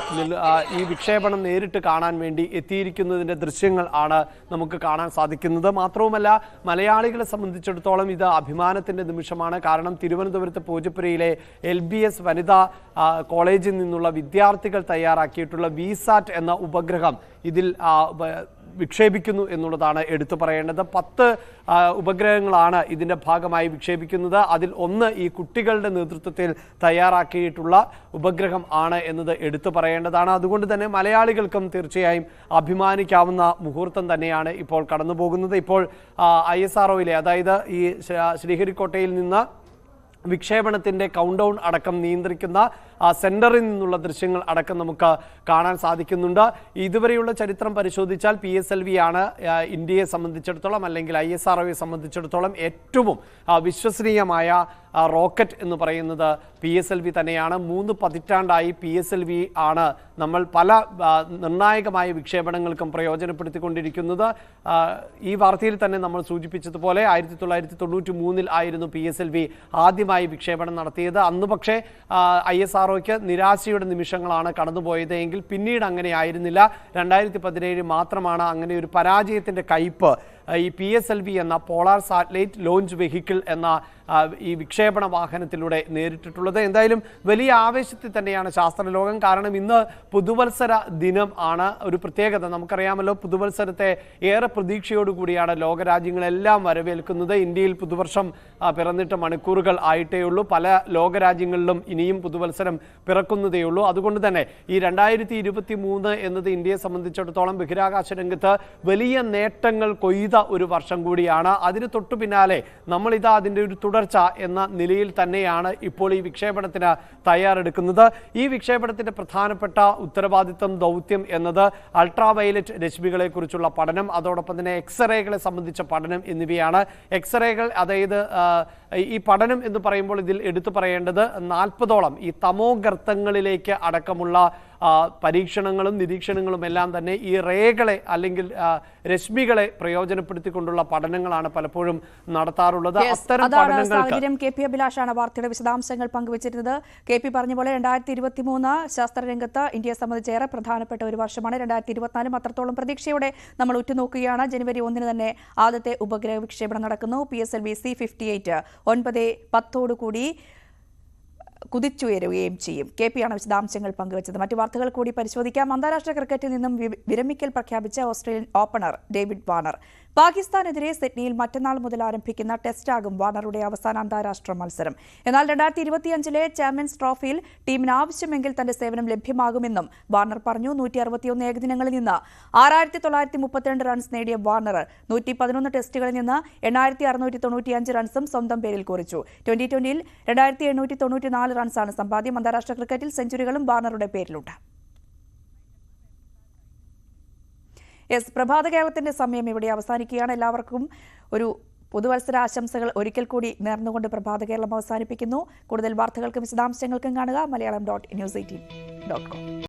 ഈ വിക്ഷേപണം നേരിട്ട് കാണാൻ വേണ്ടി എത്തിയിരിക്കുന്നതിൻ്റെ ദൃശ്യങ്ങൾ ആണ് നമുക്ക് കാണാൻ സാധിക്കുന്നത്. മാത്രവുമല്ല, മലയാളികളെ സംബന്ധിച്ചിടത്തോളം ഇത് അഭിമാനത്തിൻ്റെ നിമിഷമാണ്. കാരണം തിരുവനന്തപുരത്ത് പൂജപ്പുരയിലെ LBS വനിതാ കോളേജിൽ നിന്നുള്ള വിദ്യാർത്ഥികൾ തയ്യാറാക്കിയിട്ടുള്ള VSAT എന്ന ഉപഗ്രഹം ഇതിൽ വിക്ഷേപിക്കുന്നു എന്നുള്ളതാണ് എടുത്തു പറയേണ്ടത്. 10 ഉപഗ്രഹങ്ങളാണ് ഇതിൻ്റെ ഭാഗമായി വിക്ഷേപിക്കുന്നത്. അതിൽ 1 ഈ കുട്ടികളുടെ നേതൃത്വത്തിൽ തയ്യാറാക്കിയിട്ടുള്ള ഉപഗ്രഹം ആണ് എന്നത് എടുത്തു പറയേണ്ടതാണ്. അതുകൊണ്ട് തന്നെ മലയാളികൾക്കും തീർച്ചയായും അഭിമാനിക്കാവുന്ന മുഹൂർത്തം തന്നെയാണ് ഇപ്പോൾ കടന്നു പോകുന്നത്. ഇപ്പോൾ ISROയിലെ, അതായത് ഈ ശ്രീഹരിക്കോട്ടയിൽ നിന്ന് വിക്ഷേപണത്തിൻ്റെ കൗണ്ട് ഡൗൺ അടക്കം നിയന്ത്രിക്കുന്ന സെന്ററിൽ നിന്നുള്ള ദൃശ്യങ്ങൾ അടക്കം നമുക്ക് കാണാൻ സാധിക്കുന്നുണ്ട്. ഇതുവരെയുള്ള ചരിത്രം പരിശോധിച്ചാൽ PSLV ആണ് ഇന്ത്യയെ സംബന്ധിച്ചിടത്തോളം അല്ലെങ്കിൽ ISROയെ സംബന്ധിച്ചിടത്തോളം ഏറ്റവും വിശ്വസനീയമായ റോക്കറ്റ് എന്ന് പറയുന്നത് PSLV തന്നെയാണ്. 3 പതിറ്റാണ്ടായി PSLV ആണ് നമ്മൾ പല നിർണായകമായ വിക്ഷേപണങ്ങൾക്കും പ്രയോജനപ്പെടുത്തിക്കൊണ്ടിരിക്കുന്നത്. ഈ വാർത്തയിൽ തന്നെ നമ്മൾ സൂചിപ്പിച്ചതുപോലെ 1993 ആയിരുന്നു PSLV ആദ്യമായി വിക്ഷേപണം നടത്തിയത്. അന്ന് പക്ഷേ ISROയ്ക്ക് നിരാശയുടെ നിമിഷങ്ങളാണ് കടന്നുപോയത് എങ്കിൽ പിന്നീട് അങ്ങനെ ആയിരുന്നില്ല. 2017 മാത്രമാണ് അങ്ങനെ ഒരു പരാജയത്തിൻ്റെ കയ്പ് ഈ PSLV എന്ന പോളാർ സാറ്റലൈറ്റ് ലോഞ്ച് വെഹിക്കിൾ എന്ന ഈ വിക്ഷേപണ വാഹനത്തിലൂടെ നേരിട്ടിട്ടുള്ളത്. എന്തായാലും വലിയ ആവേശത്തിൽ തന്നെയാണ് ശാസ്ത്രലോകം. കാരണം ഇന്ന് പുതുവത്സര ദിനം ആണ്. ഒരു പ്രത്യേകത നമുക്കറിയാമല്ലോ, പുതുവത്സരത്തെ ഏറെ പ്രതീക്ഷയോടുകൂടിയാണ് ലോകരാജ്യങ്ങളെല്ലാം വരവേൽക്കുന്നത്. ഇന്ത്യയിൽ പുതുവർഷം പിറന്നിട്ട് മണിക്കൂറുകൾ ആയിട്ടേ ഉള്ളൂ. പല ലോകരാജ്യങ്ങളിലും ഇനിയും പുതുവത്സരം പിറക്കുന്നതേ ഉള്ളൂ. അതുകൊണ്ട് തന്നെ ഈ 2023 എന്നത് ഇന്ത്യയെ സംബന്ധിച്ചിടത്തോളം ബഹിരാകാശ രംഗത്ത് വലിയ നേട്ടങ്ങൾ കൊയ്ത ഒരു വർഷം കൂടിയാണ്. അതിന് തൊട്ടു പിന്നാലെ നമ്മളിതാ അതിൻ്റെ ഒരു തുടർച്ച എന്ന നിലയിൽ തന്നെയാണ് ഇപ്പോൾ ഈ വിക്ഷേപണത്തിന് തയ്യാറെടുക്കുന്നത്. ഈ വിക്ഷേപണത്തിന്റെ പ്രധാനപ്പെട്ട ഉത്തരവാദിത്വം, ദൗത്യം എന്നത് അൾട്രാവയലറ്റ് രശ്മികളെ കുറിച്ചുള്ള പഠനം, അതോടൊപ്പം തന്നെ എക്സ്റേകളെ സംബന്ധിച്ച പഠനം എന്നിവയാണ്. എക്സ്റേകൾ, അതായത് ഈ പഠനം എന്ന് പറയുമ്പോൾ ഇതിൽ എടുത്തു പറയേണ്ടത് 40ഓളം ഈ തമോഗർത്തങ്ങളിലേക്ക് അടക്കമുള്ള പരീക്ഷണങ്ങളും നിരീക്ഷണങ്ങളും എല്ലാം തന്നെ ഈ റേകളെ അല്ലെങ്കിൽ രശ്മികളെ പ്രയോജനപ്പെടുത്തിക്കൊണ്ടുള്ള പഠനങ്ങളാണ് പലപ്പോഴും നടത്താറുള്ളത്. അത്തരം സാഹചര്യം KP അഭിലാഷാണ് വാർത്തയുടെ വിശദാംശങ്ങൾ പങ്കുവച്ചിരുന്നത്. KP പറഞ്ഞ പോലെ 2023 ശാസ്ത്രരംഗത്ത് ഇന്ത്യയെ സംബന്ധിച്ച് ഏറെ പ്രധാനപ്പെട്ട ഒരു വർഷമാണ്. 2024 അത്രത്തോളം പ്രതീക്ഷയോടെ നമ്മൾ ഉറ്റുനോക്കുകയാണ്. ജനുവരി 1 തന്നെ ആദ്യത്തെ ഉപഗ്രഹ വിക്ഷേപണം നടക്കുന്നു. PSLV C58 9:10 കുതിച്ചുയരുകയും ചെയ്യും. KP ആണ് വിശദാംശങ്ങൾ പങ്കുവച്ചത്. മറ്റു വാർത്തകൾ കൂടി പരിശോധിക്കാം. അന്താരാഷ്ട്ര ക്രിക്കറ്റിൽ നിന്നും വിരമിക്കൽ പ്രഖ്യാപിച്ച ഓസ്ട്രേലിയൻ ഓപ്പണർ ഡേവിഡ് വാർണർ. പാകിസ്ഥാനെതിരെ സിഡ്നിയിൽ മറ്റന്നാൾ മുതൽ ആരംഭിക്കുന്ന ടെസ്റ്റാകും വാർണറുടെ അവസാന അന്താരാഷ്ട്ര മത്സരം. എന്നാൽ 2025 ചാമ്പ്യൻസ് ട്രോഫിയിൽ ടീമിന് ആവശ്യമെങ്കിൽ തന്റെ സേവനം ലഭ്യമാകുമെന്നും വാർണർ പറഞ്ഞു. 161 ഏകദിനങ്ങളിൽ നിന്ന് 6932 റൺസ് നേടിയ വാർണർ 111 ടെസ്റ്റുകളിൽ നിന്ന് 8695 റൺസും സ്വന്തം പേരിൽ കുറിച്ചു. 2020 2894 റൺസാണ് സമ്പാദ്യം. അന്താരാഷ്ട്ര ക്രിക്കറ്റിൽ സെഞ്ചുറികളും വാർണറുടെ പേരിലുണ്ട്. പ്രഭാത കേരളത്തിന്റെ സമയം ഇവിടെ അവസാനിക്കുകയാണ്. എല്ലാവർക്കും ഒരു പുതുവത്സര ആശംസകൾ ഒരിക്കൽ കൂടി നേർന്നുകൊണ്ട് പ്രഭാത കേരളം അവസാനിപ്പിക്കുന്നു. കൂടുതൽ വാർത്തകൾക്കും വിശദാംശങ്ങൾക്കും കാണുക മലയാളം.news18.com.